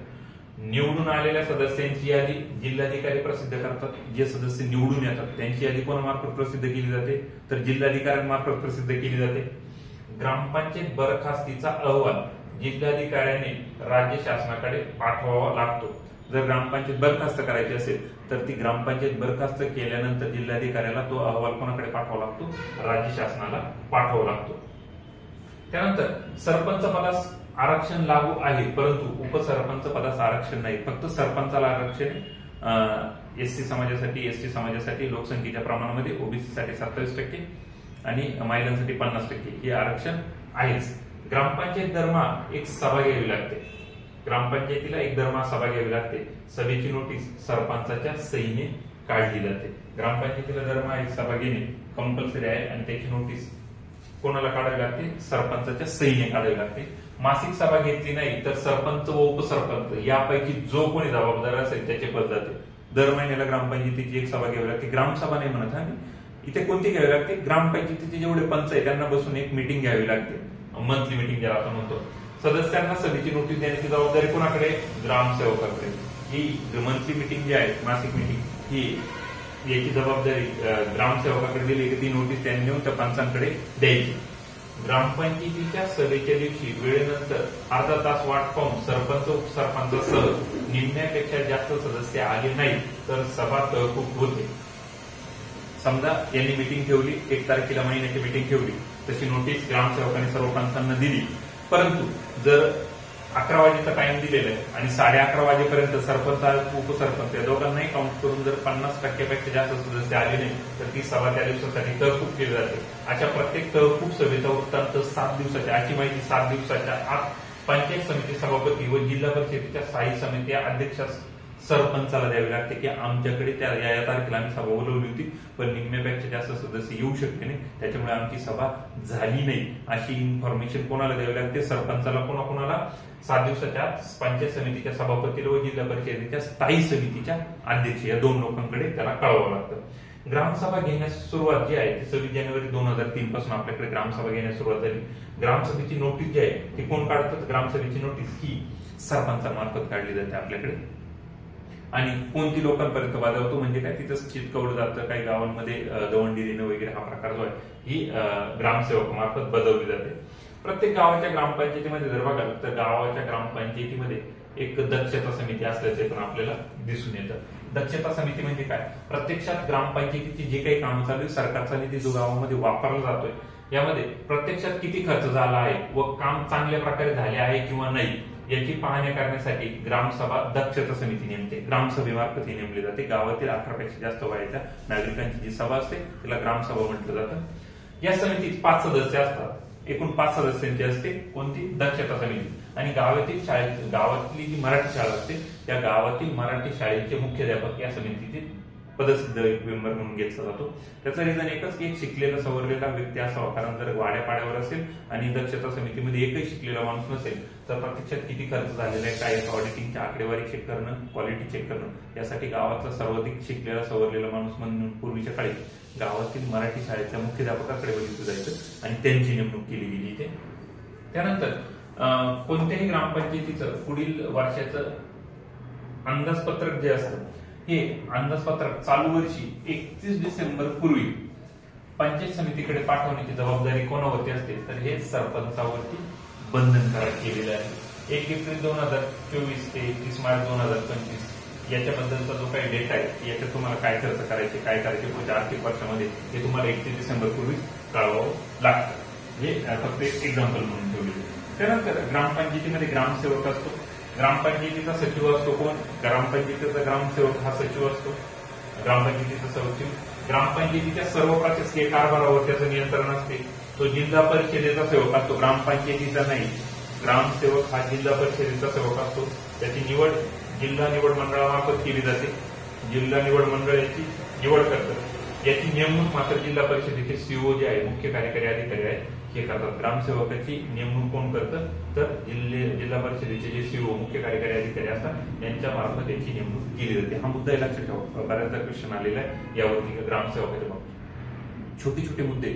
निवडून आलेल्या सदस्यांची यादी जिल्हाधिकारी प्रसिद्ध करतात. जे सदस्य निवडून येतात त्यांची यादी कोणामार्फत प्रसिद्ध केली जाते, तर जिल्हाधिकाऱ्यांमार्फत प्रसिद्ध केली जाते. ग्रामपंचायत बरखास्तीचा अहवाल जिल्हाधिकाऱ्याने राज्य शासनाकडे पाठवावा लागतो. जर ग्रामपंचायत बरखास्त करायची असेल तर ती ग्रामपंचायत बरखास्त केल्यानंतर जिल्हाधिकाऱ्याला तो अहवाल कोणाकडे पाठवावा लागतो, राज्य शासनाला पाठवावा लागतो. त्यानंतर सरपंच पदास आरक्षण लागू आहे, परंतु उपसरपंच पदास आरक्षण नाही. फक्त सरपंचाला आरक्षण एससी समाजासाठी, एसटी समाजासाठी लोकसंख्येच्या प्रमाणामध्ये, ओबीसी साठी 27% आणि महिलांसाठी 50% हे आरक्षण आहेच. ग्रामपंचायत दरमहा एक सभा घ्यावी लागते. ग्रामपंचायतीला एक दरमहा सभा घ्यावी लागते. सभेची नोटीस सरपंचाच्या सहीने काढली जाते. ग्रामपंचायतीला दरमहा एक सभा घेणे कंपल्सरी आहे आणि त्याची नोटीस कोणाला काढावी लागते, सरपंचाच्या सहीने काढावी लागते. मासिक सभा घेतली नाही तर सरपंच व उपसरपंच यापैकी जो कोणी जबाबदार असेल त्याचे पद जाते. दर महिन्याला ग्रामपंचायतीची एक सभा घ्यावी लागते. ग्रामसभा नाही म्हणत हा, इथे कोणती घ्यावी लागते, ग्रामपंचायतीचे जेवढे पंच आहे त्यांना बसून एक मिटिंग घ्यावी लागते, मंथली मिटिंग ज्याला आपण म्हणतो. सदस्यांना सभेची नोटीस देण्याची जबाबदारी कोणाकडे, ग्रामसेवकाकडे. ही मंथली मिटिंग जी आहे, मासिक मिटिंग, ही याची जबाबदारी ग्रामसेवकाकडे दिली की ती नोटीस त्यांनी नेऊन त्या पंचांकडे द्यायची. ग्रामपंचायतीच्या सभेच्या दिवशी वेळेनंतर अर्धा तास वाट पाहून सरपंच उपसरपंचासह निम्म्यापेक्षा जास्त सदस्य आले नाही तर सभा तहकूब होते. समजा यांनी मिटिंग ठेवली, 1 तारखेला महिन्याची मिटिंग ठेवली, तशी नोटीस ग्रामसेवकांनी सर्व पंचांना दिली, परंतु जर 11 वाजेचा टाइम दिलेला आहे आणि 11:30 वाजेपर्यंत सरपंच उपसरपंच या दोघांनाही काउंट करून जर 50% पेक्षा जास्त सदस्य आले नाही तर ती सभा त्या दिवसासाठी तहकूब केली जाते. अशा प्रत्येक तहकूब सभेचा वृत्तांत 7 दिवसाच्या, अशी माहिती 7 दिवसाच्या आत पंचायत समिती सभापती व जिल्हा परिषदेच्या स्थायी समिती अध्यक्षास सरपंचाला द्यावी लागते की आमच्याकडे त्या या तारखेला आम्ही सभा बोलवली होती पण निम्म्यापेक्षा जास्त सदस्य येऊ शकते नाही, त्याच्यामुळे आमची सभा झाली नाही, अशी इन्फॉर्मेशन कोणाला द्यावी लागते, सरपंचाला. कोणाला 7 दिवसाच्या पंचायत समितीच्या सभापतीला व जिल्हा परिषदेच्या स्थायी समितीच्या अध्यक्ष या 2 लोकांकडे त्याला कळवावं लागतं. ग्रामसभा घेण्यास सुरुवात जी आहे ती 26 जानेवारी 2003 पासून आपल्याकडे ग्रामसभा घेण्यास सुरुवात झाली. ग्रामसभेची नोटीस जी आहे ती कोण काढतात, ग्रामसभेची नोटीस ही सरपंचामार्फत काढली जाते आपल्याकडे. आणि कोणती लोकांपर्यंत वाजवतो म्हणजे काय, तिथं चितकवलं जातं. काही गावांमध्ये दवंडी देणं वगैरे हा प्रकार जो आहे ही ग्रामसेवक मार्फत बजावली जाते. प्रत्येक गावाच्या ग्रामपंचायतीमध्ये जर बघाल तर गावाच्या ग्रामपंचायतीमध्ये एक दक्षता समिती असल्याचे पण आपल्याला दिसून येतं. दक्षता समिती म्हणजे काय, प्रत्यक्षात ग्रामपंचायतीची जे काही काम चालू आहे, सरकारचा निधी जो गावामध्ये वापरला जातोय यामध्ये प्रत्यक्षात किती खर्च झाला आहे व काम चांगल्या प्रकारे झाले आहे किंवा नाही याची पाहणी करण्यासाठी ग्रामसभा दक्षता समिती नेमते. ग्रामसभेमार्फत ही नेमली जाते. गावातील 18 पेक्षा जास्त वयाच्या नागरिकांची जी सभा असते तिला ग्रामसभा म्हटलं जातं. या समितीत 5 सदस्य असतात. एकूण 5 सदस्यांची असते कोणती, दक्षता समिती. आणि गावातली जी मराठी शाळा असते त्या गावातील मराठी शाळेचे मुख्याध्यापक या समितीचे पदसिद्ध मेंबर म्हणून घेतला जातो. त्याचं रिझन एकच की एक शिकलेला सवरलेला व्यक्ती असावा, कारण जर वाड्यापाड्यावर असेल आणि दक्षता समितीमध्ये एकही शिकलेला माणूस नसेल तर प्रत्यक्षात किती खर्च झालेला आहे, काय ऑडिटिंगची आकडेवारी चेक करणं, क्वालिटी चेक करणं यासाठी गावातला सर्वाधिक शिकलेला सवरलेला माणूस म्हणून पूर्वीच्या काळी गावातील मराठी शाळेच्या मुख्याध्यापकाकडे बघितलं जायचं आणि त्यांची नेमणूक केली गेली इथे. त्यानंतर कोणत्याही ग्रामपंचायतीचं पुढील वर्षाचं अंदाजपत्रक जे असतं हे अंदाजपत्रक चालू वर्षी 31 डिसेंबर पूर्वी पंचायत समितीकडे पाठवण्याची जबाबदारी कोणावरती असते, तर हे सरपंचावरती बंधनकारक केलेलं आहे. 1 एप्रिल 2024 ते 30 मार्च 2025 याच्याबद्दलचा जो काही डेटा आहे याच्यात तुम्हाला काय खर्च करायचे, काय करायचे पुढच्या आर्थिक वर्षामध्ये हे तुम्हाला 31 डिसेंबर पूर्वी कळवावं लागतं. हे फक्त एक एक्झाम्पल म्हणून ठेवले. त्यानंतर ग्रामपंचायतीमध्ये ग्रामसेवक असतो. ग्रामपंचायतीचा सचिव असतो कोण, ग्रामपंचायतीचा ग्रामसेवक हा सचिव असतो. ग्रामपंचायतीचा सचिव ग्रामपंचायतीच्या सर्व प्रशासकीय कारभारावर त्याचं नियंत्रण असते. तो जिल्हा परिषदेचा सेवक असतो, ग्रामपंचायतीचा नाही. ग्रामसेवक हा जिल्हा परिषदेचा सेवक असतो. त्याची निवड जिल्हा निवड मंडळामार्फत केली जाते. जिल्हा निवड मंडळ याची निवड करतं. याची नेमणूक मात्र जिल्हा परिषदेचे सीओ जे आहे, मुख्य कार्यकारी अधिकारी आहेत, हे करतात. ग्रामसेवकाची नेमणूक कोण करतं, तर जिल्हा परिषदेचे जे सीओ मुख्य कार्यकारी अधिकारी असतात यांच्या मार्फत याची नेमणूक केली जाते. हा मुद्दा लक्षात ठेवा, बऱ्याचदा क्वेश्चन आलेला आहे यावरती ग्रामसेवकाच्या बाबतीत. छोटे छोटे मुद्दे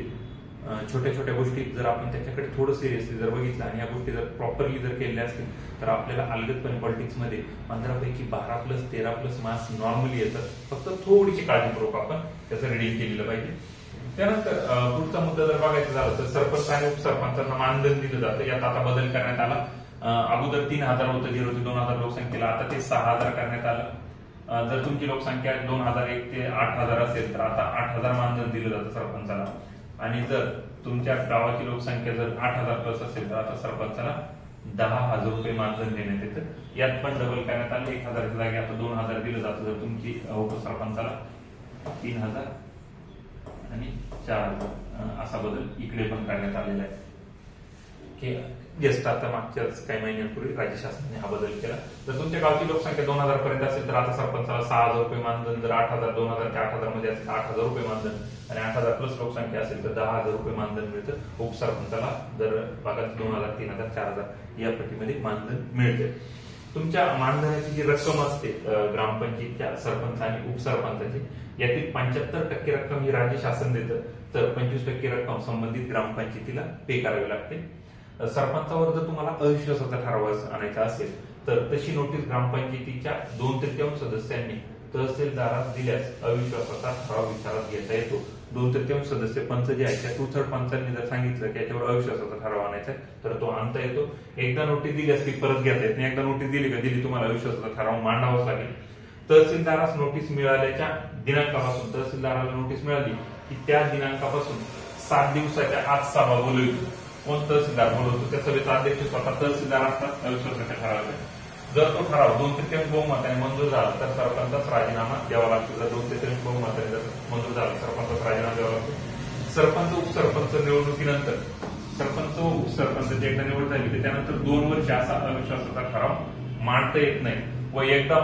छोट्या छोट्या गोष्टी जर आपण त्याच्याकडे थोडं सिरियसली जर बघितलं आणि या गोष्टी जर प्रॉपरली जर केल्या असतील तर आपल्याला अलगदपणे पॉलिटिक्समध्ये 15पैकी 12+13+ मार्क्स नॉर्मली येतात. फक्त थोडीशी काळजीपूर्वक आपण त्याचं रिडिंग केलेलं पाहिजे. त्यानंतर पुढचा मुद्दा जर बघायचा झाला तर सरपंच आणि उपसरपंचांना मानधन दिलं जातं. यात आता बदल करण्यात आला. अगोदर 3000 होतं 0 ते 2000 लोकसंख्येला, आता ते 6000 करण्यात आलं. जर तुमची लोकसंख्या 2001 ते 8000 असेल तर आता 8000 मानधन दिलं जातं सरपंचाला. आणि जर तुमच्या गावाची लोकसंख्या जर 8000+ असेल तर आता सरपंचाला 10,000 रुपये मानधन देण्यात येतं. यात पण डबल करण्यात आले. 1000 जागी आता 2000 दिलं जातं. जर तुमची उपसरपंचाला 3000 आणि 4000 असा बदल इकडे पण करण्यात आलेला आहे. जस्ट आता मागच्याच काही महिन्यांपूर्वी राज्य शासनाने हा बदल केला. जर तुमच्या गावची लोकसंख्या 2000 पर्यंत असेल तर आता सरपंचाला 6000 रुपये मानधन. जर 8000 2000 ते 8000 मध्ये असेल तर 8000 रुपये मानधन आणि 8000+ लोकसंख्या असेल तर 10,000 रुपये मानधन मिळतं. उपसरपंचाला जर बघाल 2000 3000 4000 या पटीमध्ये मानधन मिळते. तुमच्या मानधनाची जी रक्कम असते ग्रामपंचायतच्या सरपंच आणि उपसरपंचाची, यातील 75% रक्कम ही राज्य शासन देतं, तर 25% रक्कम संबंधित ग्रामपंचायतीला पे करावी लागते. सरपंचावर जर तुम्हाला अविश्वासाचा ठराव आणायचा असेल तर तशी नोटीस ग्रामपंचायतीच्या 2/3 सदस्यांनी तहसीलदारास दिल्यास अविश्वासाचा ठराव विचारात घेता येतो. 2/3 सदस्य पंच जे आहेत त्या 2/3 पंचांनी जर सांगितलं की याच्यावर अविश्वासाचा ठराव आणायचा तर तो आणता येतो. एकदा नोटीस दिल्यास ती परत घेता येत नाही. एकदा नोटीस दिली का दिली तुम्हाला अविश्वासाचा ठराव मांडावाच लागेल. तहसीलदारास नोटीस मिळाल्याच्या दिनांकापासून, तहसीलदाराला नोटीस मिळाली की त्या दिनांकापासून 7 दिवसाच्या आत सभा बोलवली. कोण तहसीलदार बोलवतो त्या सभेचा अध्यक्ष स्वतः तहसीलदार असतात अविश्वासाच्या ठरावाचा. जर तो ठराव 2/3 बहुमताने मंजूर झाला तर सरपंचाचा राजीनामा द्यावा लागतो. जर 2/3 बहुमताने जर मंजूर झाला सरपंचाचा राजीनामा द्यावा लागतो. सरपंच उपसरपंच निवडणुकीनंतर सरपंच व उपसरपंचाची एकदा निवड झाली की त्यानंतर 2 वर्ष असा अविश्वासाचा ठराव मांडता येत नाही व एकदा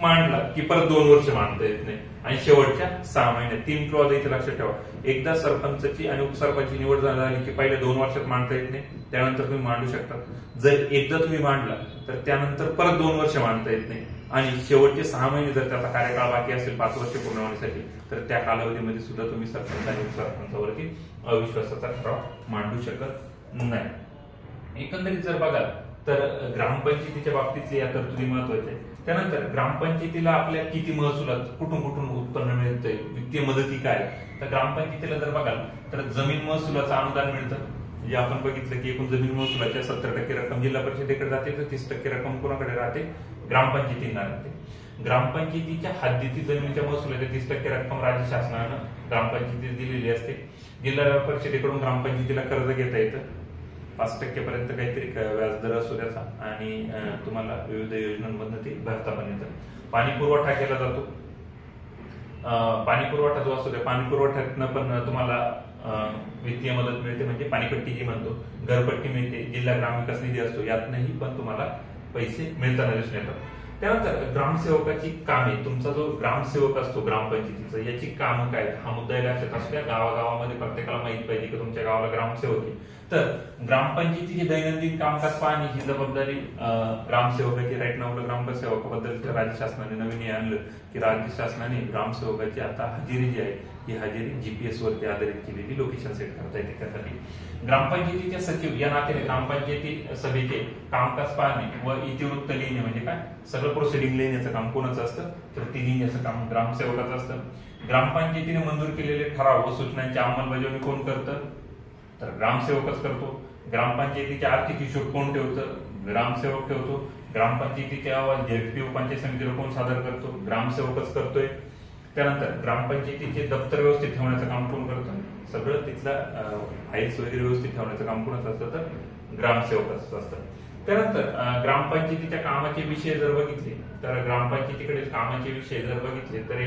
मांडला की परत 2 वर्ष मांडता येत नाही. आणि शेवटच्या 6 महिन्यात 3 क्लॉज इथे लक्षात ठेवा. एकदा सरपंचाची आणि उपसरपंचाची निवड झाली की पहिल्या 2 वर्षात मांडता येत नाही, त्यानंतर तुम्ही मांडू शकता. जर एकदा तुम्ही मांडला तर त्यानंतर परत 2 वर्ष मांडता येत नाही. आणि शेवटचे 6 महिने जर त्याचा कार्यकाळ बाकी असेल 5 वर्ष पूर्ण होण्यासाठी तर त्या कालावधीमध्ये सुद्धा तुम्ही सरपंच आणि उपसरपंचावरती अविश्वासाचा ठराव मांडू शकत नाही. एकंदरीत जर बघाल तर ग्रामपंचायतीच्या बाबतीतले या तरतुदी महत्वाच्या आहेत. त्यानंतर ग्रामपंचायतीला आपल्या किती महसुलात कुठून कुठून उत्पन्न मिळतंय, वित्तीय मदती काय, तर ग्रामपंचायतीला जर बघाल तर जमीन महसुलाचं अनुदान मिळतं. जे आपण बघितलं की एकूण जमीन महसुलाच्या 70% रक्कम जिल्हा परिषदेकडे जाते तर 30% रक्कम कोणाकडे राहते, ग्रामपंचायतींना राहते. ग्रामपंचायतीच्या हद्दीतील जमिनीच्या महसुलाच्या 30% रक्कम राज्य शासनानं ग्रामपंचायतीला दिलेली असते. जिल्हा परिषदेकडून ग्रामपंचायतीला कर्ज घेता येतं 5% पर्यंत काहीतरी व्याजदर असतो त्याचा आणि तुम्हाला विविध योजनांमधून ते भरता पण येतं. पाणी पुरवठा केला जातो. पाणी पुरवठा जो असतो त्या पाणी पुरवठ्यातनं पण तुम्हाला वित्तीय मदत मिळते, म्हणजे पाणीपट्टी जी म्हणतो, घरपट्टी मिळते, जिल्हा ग्रामविकास निधी असतो, यातनंही पण तुम्हाला पैसे मिळताना दिसून येतात. त्यानंतर ग्रामसेवकाची कामे, तुमचा जो ग्रामसेवक असतो ग्रामपंचायतीचा याची कामं काय, हा मुद्दा लक्षात असतो. गावागावामध्ये प्रत्येकाला माहित पाहिजे की तुमच्या गावाला ग्रामसेवक आहे. तर ग्रामपंचायतीची दैनंदिन कामकाज पाहणी ही जबाबदारी ग्रामसेवकाची. राईट नाव ग्रामसेवकाबद्दल राज्य शासनाने नवीन हे आणलं की राज्य शासनाने ग्रामसेवकाची आता हजेरी जी आहे ही हजेरी GPS वरती आधारित केलेली लोकेशन सेट करता येते. त्यासाठी ग्रामपंचायतीच्या सचिव या नात्याने ग्रामपंचायती सभेचे कामकाज पाहणे व इतिवृत्त लिहिणे, म्हणजे काय सगळं प्रोसिडिंग लिहिण्याचं काम कोणाचं असतं तर ती लिहिण्याचं काम ग्रामसेवकाचं असतं. ग्रामपंचायतीने मंजूर केलेले ठराव व सूचनांची अंमलबजावणी कोण करतं तर ग्रामसेवकच करतो. ग्रामपंचायतीचे आर्थिक हिशोब कोण ठेवतं, ग्रामसेवक ठेवतो. ग्रामपंचायतीचे अहवाल ZP व पंचायत समितीला कोण सादर करतो, ग्रामसेवकच करतोय. त्यानंतर ग्रामपंचायतीचे दप्तर व्यवस्थित ठेवण्याचं काम कोण करतं, सगळं तिथला फाईल्स वगैरे व्यवस्थित ठेवण्याचं काम कोणाचं असतं तर ग्रामसेवकच असतं. त्यानंतर ग्रामपंचायतीच्या कामाचे विषय जर बघितले तर ग्रामपंचायतीकडे कामाचे विषय जर बघितले तर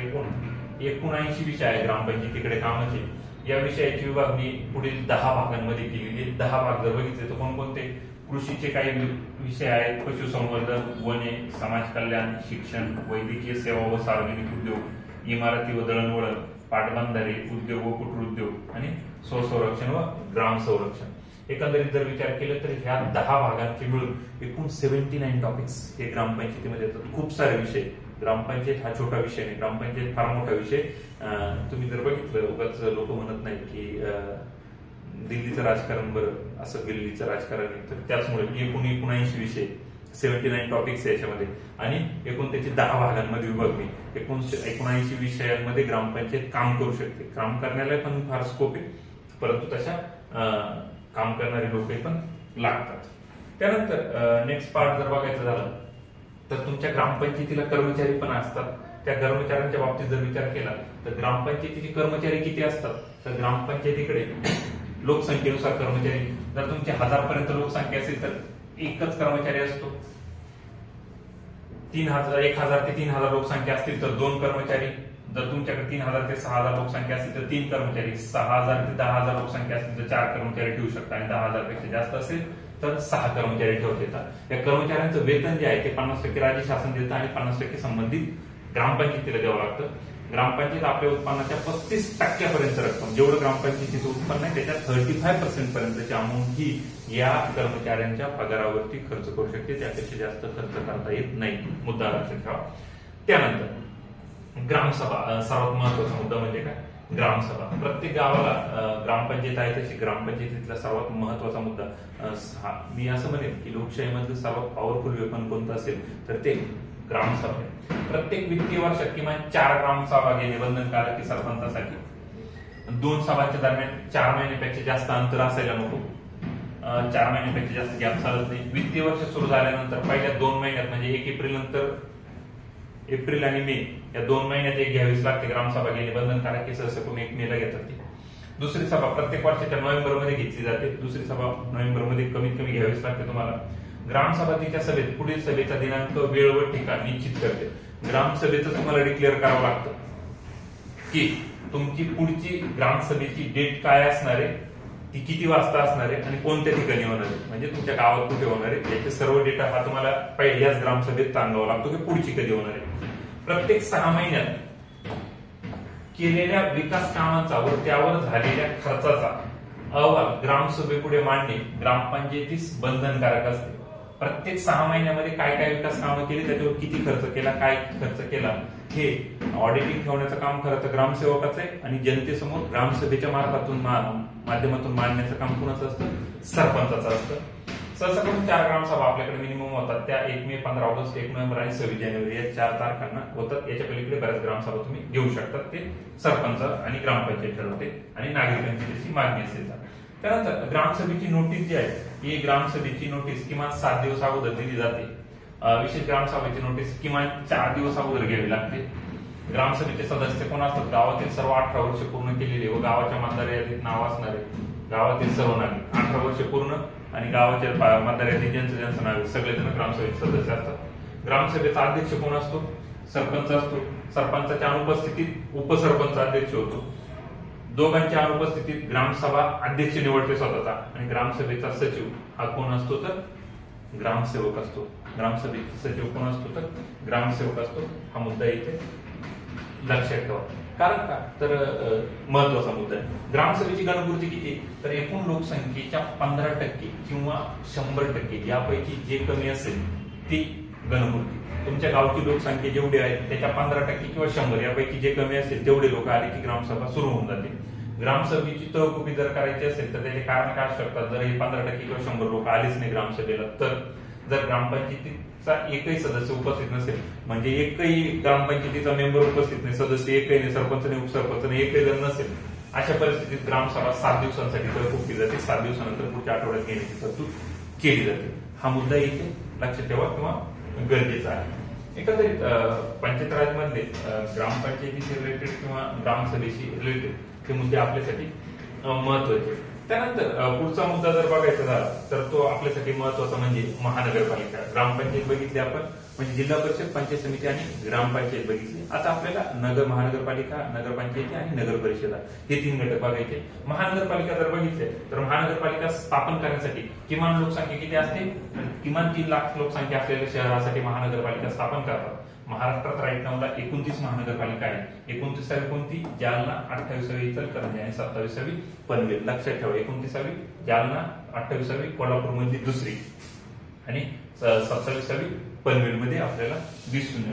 79 विषय आहे ग्रामपंचायतीकडे कामाचे. या विषयाची विभागणी पुढील 10 भागांमध्ये केलेली आहे. 10 भाग जर बघितले तर कोणकोणते, कृषीचे काही विषय आहेत, पशुसंवर्धन, वने, समाज कल्याण, शिक्षण, वैद्यकीय सेवा व सार्वजनिक उद्योग, इमारती व दळणवळण, पाटबंधारे, उद्योग व कुटीरोद्योग आणि स्वसंरक्षण व ग्राम संरक्षण. एकंदरीत जर विचार केला तर ह्या 10 भागांचे मिळून एकूण 79 टॉपिक्स हे ग्रामपंचायतीमध्ये येतात. खूप सारे विषय. ग्रामपंचायत हा छोटा विषय नाही, ग्रामपंचायत फार मोठा विषय. तुम्ही जर बघितलं उगाच लोक म्हणत नाही की दिल्लीचं राजकारण बरं असं दिल्लीचं राजकारण आहे, तर त्याचमुळे 79 विषय 79 टॉपिक्स आहे याच्यामध्ये आणि एकूण त्याची 10 भागांमध्ये विभागणी. 79 विषयांमध्ये ग्रामपंचायत काम करू शकते. काम करण्याला पण फार स्कोप आहे, परंतु तशा काम करणारे लोक पण लागतात. त्यानंतर नेक्स्ट पार्ट जर बघायचं झालं तर तुमच्या ग्रामपंचायतीला कर्मचारी पण असतात. त्या कर्मचाऱ्यांच्या बाबतीत जर विचार केला तर ग्रामपंचायतीचे कर्मचारी किती असतात, तर ग्रामपंचायतीकडे लोकसंख्येनुसार कर्मचारी, जर तुमची 1000 पर्यंत लोकसंख्या असेल तर एकच कर्मचारी असतो. 1000 ते 3000 लोकसंख्या असतील तर 2 कर्मचारी. जर तुमच्याकडे 3000 ते 6000 लोकसंख्या असतील तर 3 कर्मचारी. 6000 ते 10000 लोकसंख्या असतील तर 4 कर्मचारी ठेवू शकता आणि 10000 पेक्षा जास्त असेल तर 6 कर्मचारी ठेवता येतात. या कर्मचाऱ्यांचं वेतन जे आहे ते 50% राज्य शासन देतं आणि 50% संबंधित ग्रामपंचायतीला द्यावं लागतं. ग्रामपंचायत आपल्या उत्पन्नाच्या 35% रक्कम, जेवढं ग्रामपंचायतीचं उत्पन्न आहे त्याच्या 35% पर्यंतची अमाऊंट ही या कर्मचाऱ्यांच्या पगारावरती खर्च करू शकते. त्यापेक्षा जास्त खर्च करता येत नाही, मुद्दा लक्षात ठेवा. त्यानंतर ग्रामसभा, सर्वात महत्वाचा मुद्दा म्हणजे काय, ग्रामसभा. प्रत्येक गावाला ग्रामपंचायत आहे, तशी ग्रामपंचायतीतला सर्वात महत्वाचा मुद्दा मी असं म्हणेन की लोकशाहीमधलं सर्वात पॉवरफुल वेपन कोणतं असेल तर ते ग्रामसभा आहे. प्रत्येक वित्तीय वर्षात किमान 4 ग्रामसभा घेणे बंधनकारक आहे सरपंचासाठी. 2 सभांच्या दरम्यान 4 महिन्यापेक्षा जास्त अंतर असायला नको. 4 महिन्यापेक्षा जास्त गॅप चालत नाही. वित्तीय वर्ष सुरू झाल्यानंतर पहिल्या 2 महिन्यात म्हणजे 1 एप्रिल नंतर एप्रिल आणि मे या 2 महिन्यात एक घ्यावीच लागते ग्रामसभा घेणे बंधनकारक आहे. सहसा कोणी 1 मेला घेतात ती. दुसरी सभा प्रत्येक वर्षाच्या नोव्हेंबरमध्ये घेतली जाते. दुसरी सभा नोव्हेंबरमध्ये कमीत कमी घ्यावीच लागते तुम्हाला. ग्रामसभा तिच्या सभेत पुढील सभेचा दिनांक, वेळ व ठिकाण निश्चित करते. ग्रामसभेचं तुम्हाला डिक्लेअर करावं लागतं की तुमची पुढची ग्रामसभेची डेट काय असणार आहे, ती किती वाजता असणार आहे आणि कोणत्या ठिकाणी होणार आहे, म्हणजे तुमच्या गावात कुठे होणार आहे याचे सर्व डेटा हा तुम्हाला पहिल्याच ग्रामसभेत सांगावा लागतो की पुढची कधी होणार आहे. प्रत्येक 6 महिन्यात केलेल्या विकास कामांचा व त्यावर झालेल्या खर्चाचा अहवाल ग्रामसभेपुढे मांडणे ग्रामपंचायतीस बंधनकारक असते. प्रत्येक 6 महिन्यामध्ये काय काय विकास कामं केली, त्याच्यावर किती खर्च केला, काय खर्च केला, हे ऑडिटिंग ठेवण्याचं काम खरं तर ग्रामसेवकाचं आहे आणि जनतेसमोर ग्रामसभेच्या माध्यमातून मांडण्याचं काम कुणाचं असतं, सरपंचाचं असतं. सहसा करून 4 ग्रामसभा आपल्याकडे मिनिमम होतात. त्या 1 मे, 15 ऑगस्ट, 1 नोव्हेंबर आणि 26 जानेवारी या 4 तारखांना होतात. याच्या पलीकडे बऱ्याच ग्रामसभा तुम्ही घेऊ शकतात. ते सरपंच आणि ग्रामपंचायत ठरवते आणि नागरिकांची त्याची मागणी असेल. त्यानंतर ग्रामसभेची नोटीस जी आहे ही ग्रामसभेची नोटीस किमान 7 दिवस अगोदर दिली जाते. विशेष ग्रामसभेची नोटीस किमान 4 दिवस अगोदर घ्यावी लागते. ग्रामसभेचे सदस्य कोण असतात, गावातील सर्व 18 वर्ष पूर्ण केलेले व गावाच्या मतदार यादीत नाव असणारे गावातील सर्व नागरिक, 18 वर्ष पूर्ण आणि गावाच्या मतदार यादीत ज्यांचं नाव सगळेजण ग्रामसभेचे सदस्य असतात. ग्रामसभेचा अध्यक्ष कोण असतो, सरपंच असतो. सरपंचाच्या अनुपस्थितीत उपसरपंच अध्यक्ष होतो. दोघांच्या अनुपस्थितीत ग्रामसभा अध्यक्ष निवडते स्वतःचा आणि ग्रामसभेचा सचिव हा कोण असतो तर ग्रामसेवक असतो. ग्रामसभेचा सचिव कोण असतो तर ग्रामसेवक असतो. हा मुद्दा इथे लक्षात ठेवा. कारण का तर महत्वाचा मुद्दा आहे. ग्रामसभेची गणपूर्ती किती तर एकूण लोकसंख्येच्या 15% किंवा 100% यापैकी जे कमी असेल ती गणपूर्ती. तुमच्या गावची लोकसंख्या जेवढी आहे त्याच्या 15% किंवा 100 यापैकी जे कमी असेल तेवढे लोक आले की ग्रामसभा सुरू होऊन जाते. ग्रामसभेची तहकुबी जर करायची असेल तर त्याचे कारण काय असू शकतात. जर हे 15% किंवा 100 लोक आलेच नाही ग्रामसभेला, तर जर ग्रामपंचायतीचा एकही सदस्य उपस्थित नसेल, म्हणजे एकही ग्रामपंचायतीचा मेंबर उपस्थित नाही, सदस्य एकही नाही, सरपंच नाही, उपसरपंच नाही, एकही जण नसेल, अशा परिस्थितीत ग्रामसभा 7 दिवसांसाठी तहकूब केली जाते. 7 दिवसानंतर पुढच्या आठवड्यात घेण्याची तरतूद केली जाते. हा मुद्दा इथे लक्षात ठेवा किंवा गरजेचा आहे. एकंदरीत पंचायत राज मधले ग्रामपंचायतीशी रिलेटेड किंवा ग्रामसभेशी रिलेटेड हे मुद्दे आपल्यासाठी महत्वाचे. त्यानंतर पुढचा मुद्दा जर बघायचा झाला तर तो आपल्यासाठी महत्वाचा म्हणजे महानगरपालिका. ग्रामपंचायत बघितली आपण, म्हणजे जिल्हा परिषद, पंचायत समिती आणि ग्रामपंचायत बघितली. आता आपल्याला महानगरपालिका, नगरपंचायती आणि नगर परिषदा हे 3 घटक बघायचे. महानगरपालिका जर बघितले तर महानगरपालिका स्थापन करण्यासाठी किमान लोकसंख्या किती असते, किमान 3 लाख लोकसंख्या असलेल्या शहरासाठी महानगरपालिका स्थापन करतात. महाराष्ट्रात राईट नावला 29 महानगरपालिका आहे. 29वी कोणती, जालना, 28वी इचलकरंजी आणि 27वी पनवेल. लक्षात ठेवा, 29वी जालना, 28वी कोल्हापूर मधली दुसरी आणि 27वी पनवेल मध्ये आपल्याला दिसून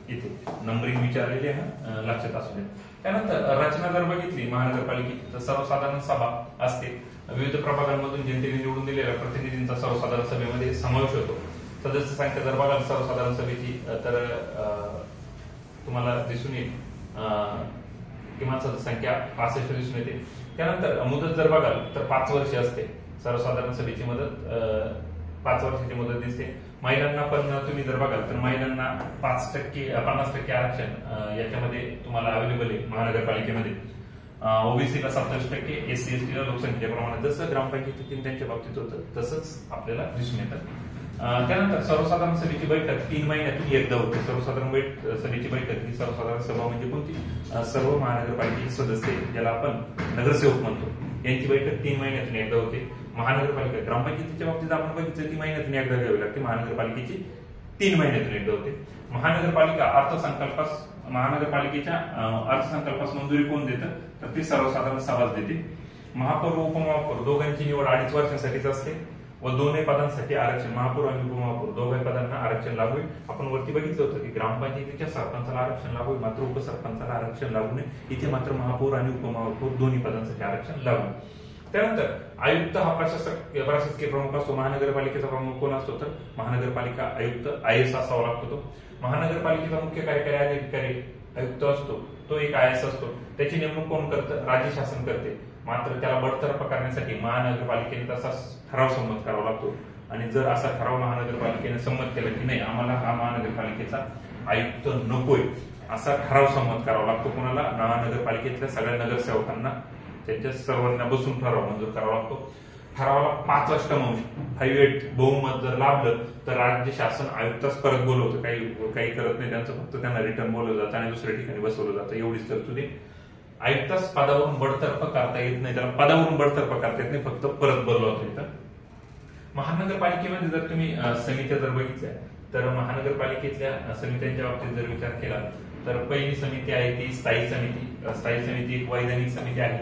येते. नंबरिंग विचारलेली आहे, लक्षात असू दे. त्यानंतर रचना जर बघितली महानगरपालिकेची तर सर्वसाधारण सभा असते. विविध प्रभागांमधून जनतेने निवडून दिलेल्या प्रतिनिधींचा सर्वसाधारण सभेमध्ये समावेश होतो. सदस्य संख्या जर बघाल सर्वसाधारण सभेची तर तुम्हाला दिसून येईल किमान सदस्य संख्या 65 दिसून येते. त्यानंतर मुदत जर बघाल तर 5 वर्ष असते. सर्वसाधारण सभेची मुदत 5 वर्षाची मुदत दिसते. महिलांना पण तुम्ही जर बघाल तर महिलांना 50% आरक्षण याच्यामध्ये तुम्हाला अवेलेबल आहे महानगरपालिकेमध्ये. ओबीसीला 27%, SC ST ला लोकसंख्येप्रमाणे जसं ग्रामपंचायतीतील त्यांच्या बाबतीत होतं तसंच आपल्याला दिसून येतं. त्यानंतर सर्वसाधारण सभेची बैठक 3 महिन्यातून एकदा होते. सर्वसाधारण सभेची बैठक ही सर्वसाधारण सभा म्हणजे कोणती? सर्व महानगरपालिकेचे सदस्य ज्याला आपण नगरसेवक म्हणतो यांची बैठक 3 महिन्यातून एकदा होते. महानगरपालिका ग्रामपंचायतीच्या बाबतीत आपण बघितलं ती महिन्यातून एकदा घ्यावी लागते. महानगरपालिकेची 3 महिन्यातून एकदा होते. महानगरपालिकेच्या अर्थसंकल्पास मंजुरी कोण देतं? तर ती सर्वसाधारण सभाच देते. महापौर व उपमहापौर दोघांची निवड 2.5 वर्षांसाठीच असते व 2 पदांसाठी आरक्षण महापौर आणि उपमहापौर दोघांही पदांना आरक्षण लागू आहे. आपण वरती बघितलं होतं की ग्रामपंचायतीच्या सरपंचाला आरक्षण लागू आहे, मात्र उपसरपंचाला आरक्षण लागू नये. इथे मात्र महापौर आणि उपमहापौर दोन्ही पदांसाठी आरक्षण लागू. त्यानंतर आयुक्त हा प्रशासकीय प्रमुख असतो. महानगरपालिकेचा प्रमुख कोण असतो? तर महानगरपालिका आयुक्त IAS असावा लागतो. तो महानगरपालिकेचा मुख्य कार्यकारी अधिकारी आयुक्त असतो, तो एक IAS असतो. त्याची नेमणूक कोण करतं? राज्य शासन करते. मात्र त्याला बडतर्फ करण्यासाठी महानगरपालिकेने तसा ठराव संमत करावा लागतो. आणि जर असा ठराव महानगरपालिकेने संमत केला की नाही आम्हाला हा महानगरपालिकेचा आयुक्त नकोय असा ठराव संमत करावा लागतो. कोणाला? महानगरपालिकेतल्या सगळ्या नगरसेवकांना त्यांच्या सर्वांना बसून ठराव मंजूर करावा लागतो. ठरावाला 5 अष्टमांश 5/8 बहुमत जर लाभलं तर राज्य शासन आयुक्तास परत बोलवतं. काही करत नाही त्यांचं, फक्त त्यांना रिटर्न बोलवलं जातं आणि दुसऱ्या ठिकाणी बसवलं जातं. एवढीच तरतूद आहे. आयुक्तास पदावरून बडतर्फ करता येत नाही, त्याला पदावरून बडतर्फ करता येत नाही, फक्त परत बोलवता येतं. महानगरपालिकेमध्ये जर तुम्ही समित्या जर बघितल्या तर महानगरपालिकेतल्या समित्यांच्या बाबतीत जर विचार केला तर पहिली समिती आहे ती स्थायी समिती. स्थायी समिती एक वैधानिक समिती आहे.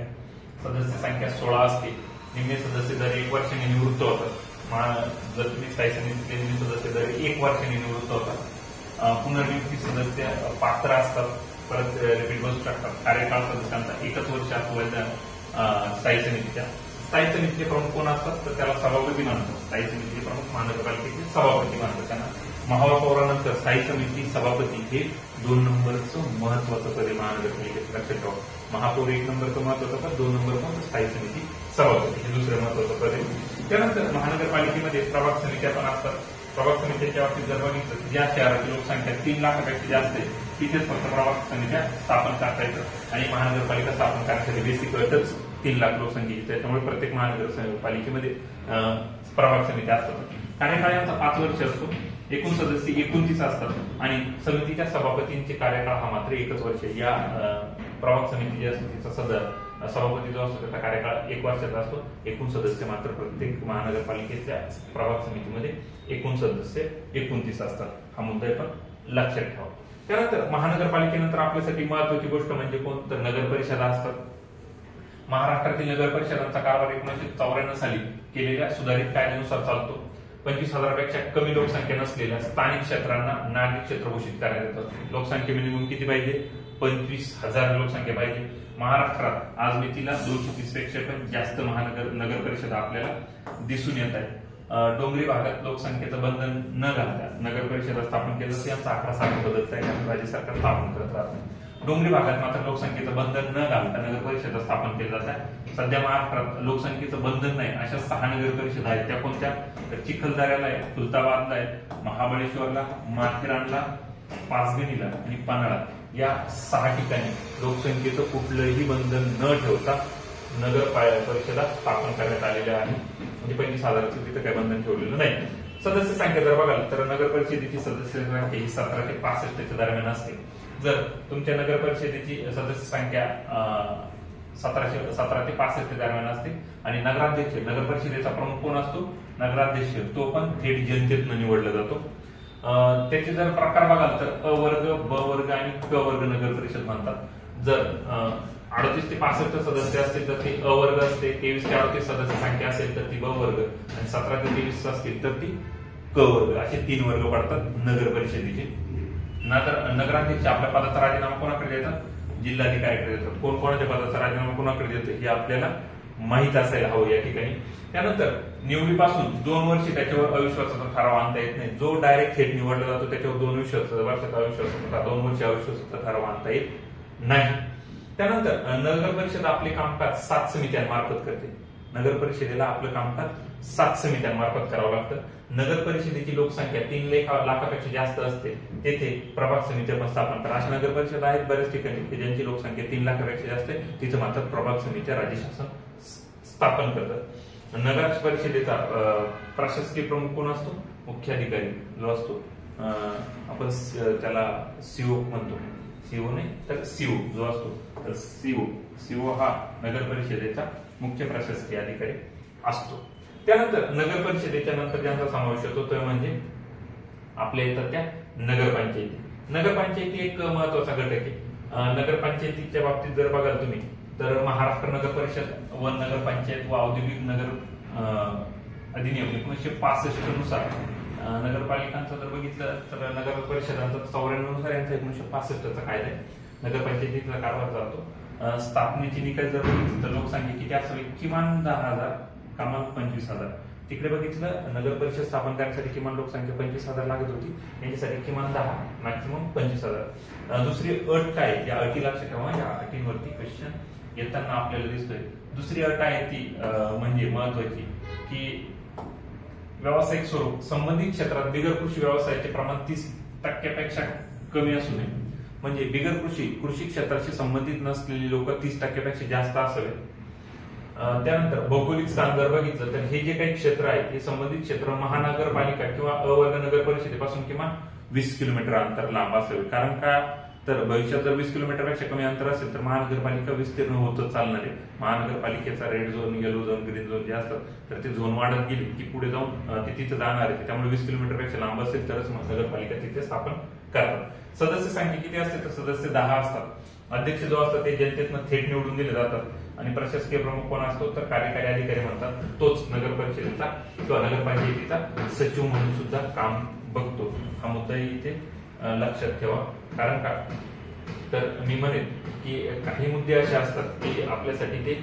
सदस्य संख्या 16 असते. निम्मे सदस्य दर 1 वर्षाने निवृत्त होतात. जर तुम्ही स्थायी समितीचे निम्मे सदस्य दर 1 वर्षाने निवृत्त होतात. पुनर्नियुक्ती सदस्य पात्र असतात, परत रिपीट बसू शकतात. कार्यकाळ सदस्यांचा 1च वर्ष असतो. स्थायी समितीच्या स्थायी समितीचे प्रमुख कोण असतात? तर त्याला सभापती मानतात. स्थायी समितीचे प्रमुख महानगरपालिकेचे सभापती मानतात त्यांना. महापौरानंतर स्थायी समिती सभापती हे 2 नंबरचं महत्वाचं पद आहे महानगरपालिकेचं. लक्षात ठेवा, महापौर 1 नंबरचं महत्वाचं पद, 2 नंबर कोण? स्थायी समिती सभापती हे दुसरं महत्वाचं पद आहे. त्यानंतर महानगरपालिकेमध्ये प्रभाग समित्या पण असतात. प्रभाग समितीच्या बाबतीत जर बघितलं ज्या शहराची लोकसंख्या 3 लाखापेक्षा जास्त आहे तिथेच फक्त प्रभाग समित्या स्थापन करता येतं. आणि महानगरपालिका स्थापन करण्यासाठी बेसिक अटच 3 लाख लोकसंख्येची. त्याच्यामुळे प्रत्येक महानगरपालिकेमध्ये प्रभाग समित्या असतात. कार्यकाळ यांचा 5 वर्ष असतो. एकूण सदस्य 29 असतात आणि समितीच्या सभापतींचे कार्यकाळ हा मात्र 1च वर्ष. या प्रभाग समितीच्या सभापती जो असतो त्याचा कार्यकाळ 1 वर्षाचा असतो. एकूण सदस्य मात्र प्रत्येक महानगरपालिकेच्या प्रभाग समितीमध्ये एकूण सदस्य 29 असतात. हा मुद्दा पण लक्षात ठेवा. त्यानंतर महानगरपालिकेनंतर आपल्यासाठी महत्वाची गोष्ट म्हणजे कोण? तर नगर परिषदा असतात. महाराष्ट्रातील नगर परिषदांचा कारभार 1994 साली केलेल्या सुधारित कायद्यानुसार चालतो. 25,000पेक्षा कमी लोकसंख्या नसलेल्या स्थानिक क्षेत्रांना नागरिक क्षेत्र घोषित करण्यात येतात. लोकसंख्या मिनिमम किती पाहिजे? 25,000 लोकसंख्या पाहिजे. महाराष्ट्रात आज मितीला 230 पेक्षा पण जास्त नगर परिषदा आपल्याला दिसून येत आहे. डोंगरी भागात लोकसंख्येचं बंधन न घालता नगर परिषदा स्थापन केलं तर यांचा आकडा सारखा बदलत आहे, राज्य सरकार स्थापन करत राहत नाही. डोंगरी भागात मात्र लोकसंख्येचं बंधन न घालता नगर परिषदा स्थापन केली जात आहे. सध्या महाराष्ट्रात लोकसंख्येचं बंधन नाही अशा 6 नगर परिषदा आहेत. त्या कोणत्या? चिखलदऱ्याला आहे, खुलताबादला आहे, महाबळेश्वरला, माथेरानला, पाचगणीला आणि पन्हाळा या 6 ठिकाणी लोकसंख्येचं कुठलंही बंधन न ठेवता नगर परिषदा स्थापन करण्यात आलेल्या आहे. म्हणजे 25,000चं तिथं काही बंधन ठेवलेलं नाही. सदस्य संख्या जर बघाल तर नगर परिषदेची सदस्य संख्या ही 17 ते 65 दरम्यान असते. जर तुमच्या नगर परिषदेची सदस्य संख्या 17 ते 65 दरम्यान असते आणि नगराध्यक्ष नगर परिषदेचा प्रमुख कोण असतो? नगराध्यक्ष. तो पण थेट जनतेतून निवडला जातो. त्याचे जर प्रकार बघाल तर अ वर्ग, ब वर्ग आणि क वर्ग नगर परिषद म्हणतात. जर 38 ते 65 सदस्य असतील तर ती अ वर्ग असते. 23 ते 38 सदस्य संख्या असेल तर ती ब वर्ग आणि 17 ते 23 असतील तर ती क वर्ग. असे 3 वर्ग पडतात नगर परिषदेचे. नगराध्यक्ष आपल्या पदाचा राजीनामा कोणाकडे देतात? जिल्हाधिकाऱ्याकडे देतात. कोणत्या पदाचा राजीनामा कोणाकडे देतो हे आपल्याला माहीत असायला हवं या ठिकाणी. त्यानंतर निवडीपासून 2 वर्ष त्याच्यावर अविश्वासाचा ठराव आणता येत नाही. जो डायरेक्ट थेट निवडला जातो त्याच्यावर 2 वर्षाचा अविश्वासाचा 2 वर्ष अविश्वासाचा ठराव आणता येत नाही. त्यानंतर नगर परिषद आपले कामकाज 7 समित्यांमार्फत करते. नगर परिषदेला आपलं कामकाज 7 समित्यांमार्फत करावं लागतं. नगर परिषदेची लोकसंख्या 3 लाखापेक्षा जास्त असते तेथे प्रभाग समित्या पण स्थापन करा. अशा नगर परिषद आहेत बऱ्याच ठिकाणी की ज्यांची लोकसंख्या 3 लाखापेक्षा जास्त आहे, तिथं मात्र प्रभाग समित्या राज्य शासन स्थापन करतात. नगर परिषदेचा प्रशासकीय प्रमुख कोण असतो? मुख्याधिकारी जो असतो, आपण त्याला सीओ म्हणतो. सीओ नाही तर सीओ जो असतो, तर सीओ हा नगर परिषदेचा मुख्य प्रशासकीय अधिकारी असतो. त्यानंतर नगर परिषदेच्या नंतर ज्यांचा समावेश होतो तो म्हणजे आपल्या येतात त्या नगरपंचायती. नगरपंचायती एक महत्वाचा घटक आहे. नगरपंचायतीच्या बाबतीत जर बघाल तुम्ही तर महाराष्ट्र नगर परिषद व नगरपंचायत व औद्योगिक नगर अधिनियम 1965 नुसार नगरपालिकांचा जर बघितलं तर नगर परिषदांचा 94 नुसार यांचा 1965 चा कायदा आहे. नगरपंचायतीचा कारभार चालतो. स्थापनेची निकष जर बघितलं तर लोकसंख्या किती असावी? किमान 10,000, कमाल 25,000. तिकडे बघितलं नगर परिषद स्थापन करण्यासाठी किमान लोकसंख्या 25,000 लागत होती, यांच्यासाठी किमान 10, मॅक्सिमम 25,000. दुसरी अट काय? या अटी लक्षात ठेवा. या अटींवरती क्वेश्चन येताना आपल्याला दिसतोय. दुसरी अट आहे ती म्हणजे महत्वाची की व्यावसायिक स्वरूप संबंधित क्षेत्रात बिगर कृषी व्यवसायाचे प्रमाण 30% कमी असू नये. म्हणजे बिगर कृषी क्षेत्राशी संबंधित नसलेली लोक 30% जास्त असावे. त्यानंतर भौगोलिक स्थान जर बघितलं तर हे जे काही क्षेत्र आहे हे संबंधित क्षेत्र महानगरपालिका किंवा अवर्ग नगर परिषदेपासून किमान 20 किलोमीटर अंतर लांब असावे. कारण का? तर भविष्यात जर 20 किलोमीटरपेक्षा कमी अंतर असेल तर महानगरपालिका विस्तीर्ण होतच चालणार आहे. महानगरपालिकेचा red zone, yellow zone, green zone जे असतात तर ते झोन वाढत गेले की पुढे जाऊन ते तिथे जाणार आहे. त्यामुळे 20 किलोमीटरपेक्षा लांब असेल तरच नगरपालिका तिथे स्थापन करतात. सदस्य संख्या किती असते? तर सदस्य 10 असतात. अध्यक्ष जो असतात ते जनतेतनं थेट निवडून दिले जातात आणि प्रशासकीय प्रमुख कोण असतो? तर कार्यकारी अधिकारी म्हणतात. तोच नगर परिषदेचा किंवा नगरपंचायतीचा सचिव म्हणून सुद्धा काम बघतो. हा मुद्दाही इथे लक्षात ठेवा. कारण का? तर मी म्हणेन की काही मुद्दे असे असतात की आपल्यासाठी ते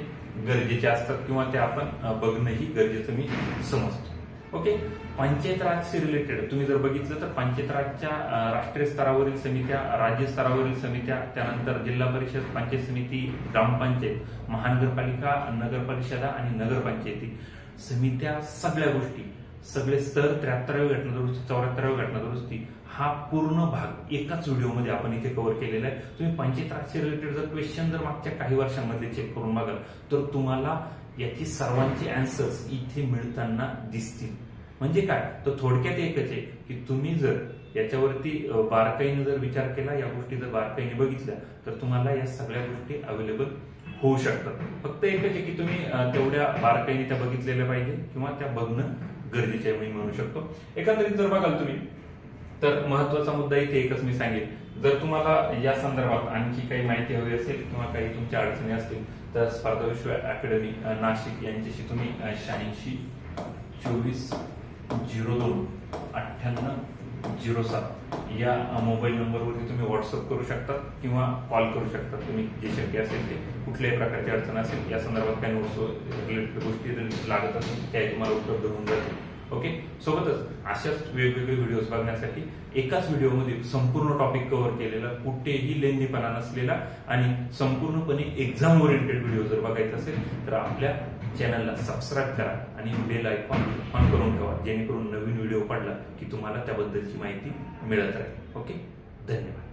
गरजेचे असतात किंवा ते आपण बघणंही गरजेचं मी समजतो. ओके. पंचायत राजशी रिलेटेड तुम्ही जर बघितलं तर पंचायत राजच्या राष्ट्रीय स्तरावरील समित्या, राज्य स्तरावरील समित्या, त्यानंतर जिल्हा परिषद, पंचायत समिती, ग्रामपंचायत, महानगरपालिका, नगर परिषदा आणि नगरपंचायती समित्या, सगळ्या गोष्टी, सगळे स्तर, 73वी घटना दुरुस्ती, 74वी घटना दुरुस्ती, हा पूर्ण भाग एकाच व्हिडिओमध्ये आपण इथे कव्हर केलेला आहे. तुम्ही पंचायत राजशी रिलेटेड जर क्वेश्चन जर मागच्या काही वर्षांमध्ये चेक करून बघाल तर तुम्हाला याची सर्वांची आन्सर्स इथे मिळताना दिसतील. म्हणजे काय? तर थोडक्यात एकच आहे की तुम्ही जर याच्यावरती बारकाईने जर विचार केला, या गोष्टी जर बारकाईने बघितल्या तर तुम्हाला या सगळ्या गोष्टी अवेलेबल होऊ शकतात. फक्त एकच आहे की तुम्ही तेवढ्या बारकाईने त्या बघितलेल्या पाहिजे किंवा त्या बघणं गरजेचे आहे मी म्हणू शकतो. एकंदरीत जर बघाल तुम्ही तर महत्वाचा मुद्दा इथे एकच मी सांगेन. जर तुम्हाला या संदर्भात आणखी काही माहिती हवी असेल किंवा काही तुमच्या अडचणी असतील तर स्पर्धा विश्व अकॅडमी नाशिक यांच्याशी तुम्ही 86 24 02 98 07 या मोबाईल नंबरवरती तुम्ही व्हॉट्सअप करू शकता किंवा कॉल करू शकता. तुम्ही जे शक्य असेल ते कुठल्याही प्रकारची अडचण असेल, या संदर्भात काही नोट्स रिलेटेड गोष्टी लागत असेल त्याही तुम्हाला उपलब्ध होऊन जातील. ओके. सोबतच अशाच वेगवेगळे व्हिडिओज बघण्यासाठी एकाच व्हिडिओमध्ये संपूर्ण टॉपिक कव्हर केलेला, कुठेही लेंदीपणा नसलेला आणि संपूर्णपणे एक्झाम ओरिएंटेड व्हिडिओ जर बघायचा असेल तर आपल्या चॅनलला सबस्क्राईब करा आणि बेल आयकॉन ऑन करून ठेवा, जेणेकरून नवीन व्हिडिओ पडला की तुम्हाला त्याबद्दलची माहिती मिळत राहील. ओके. धन्यवाद.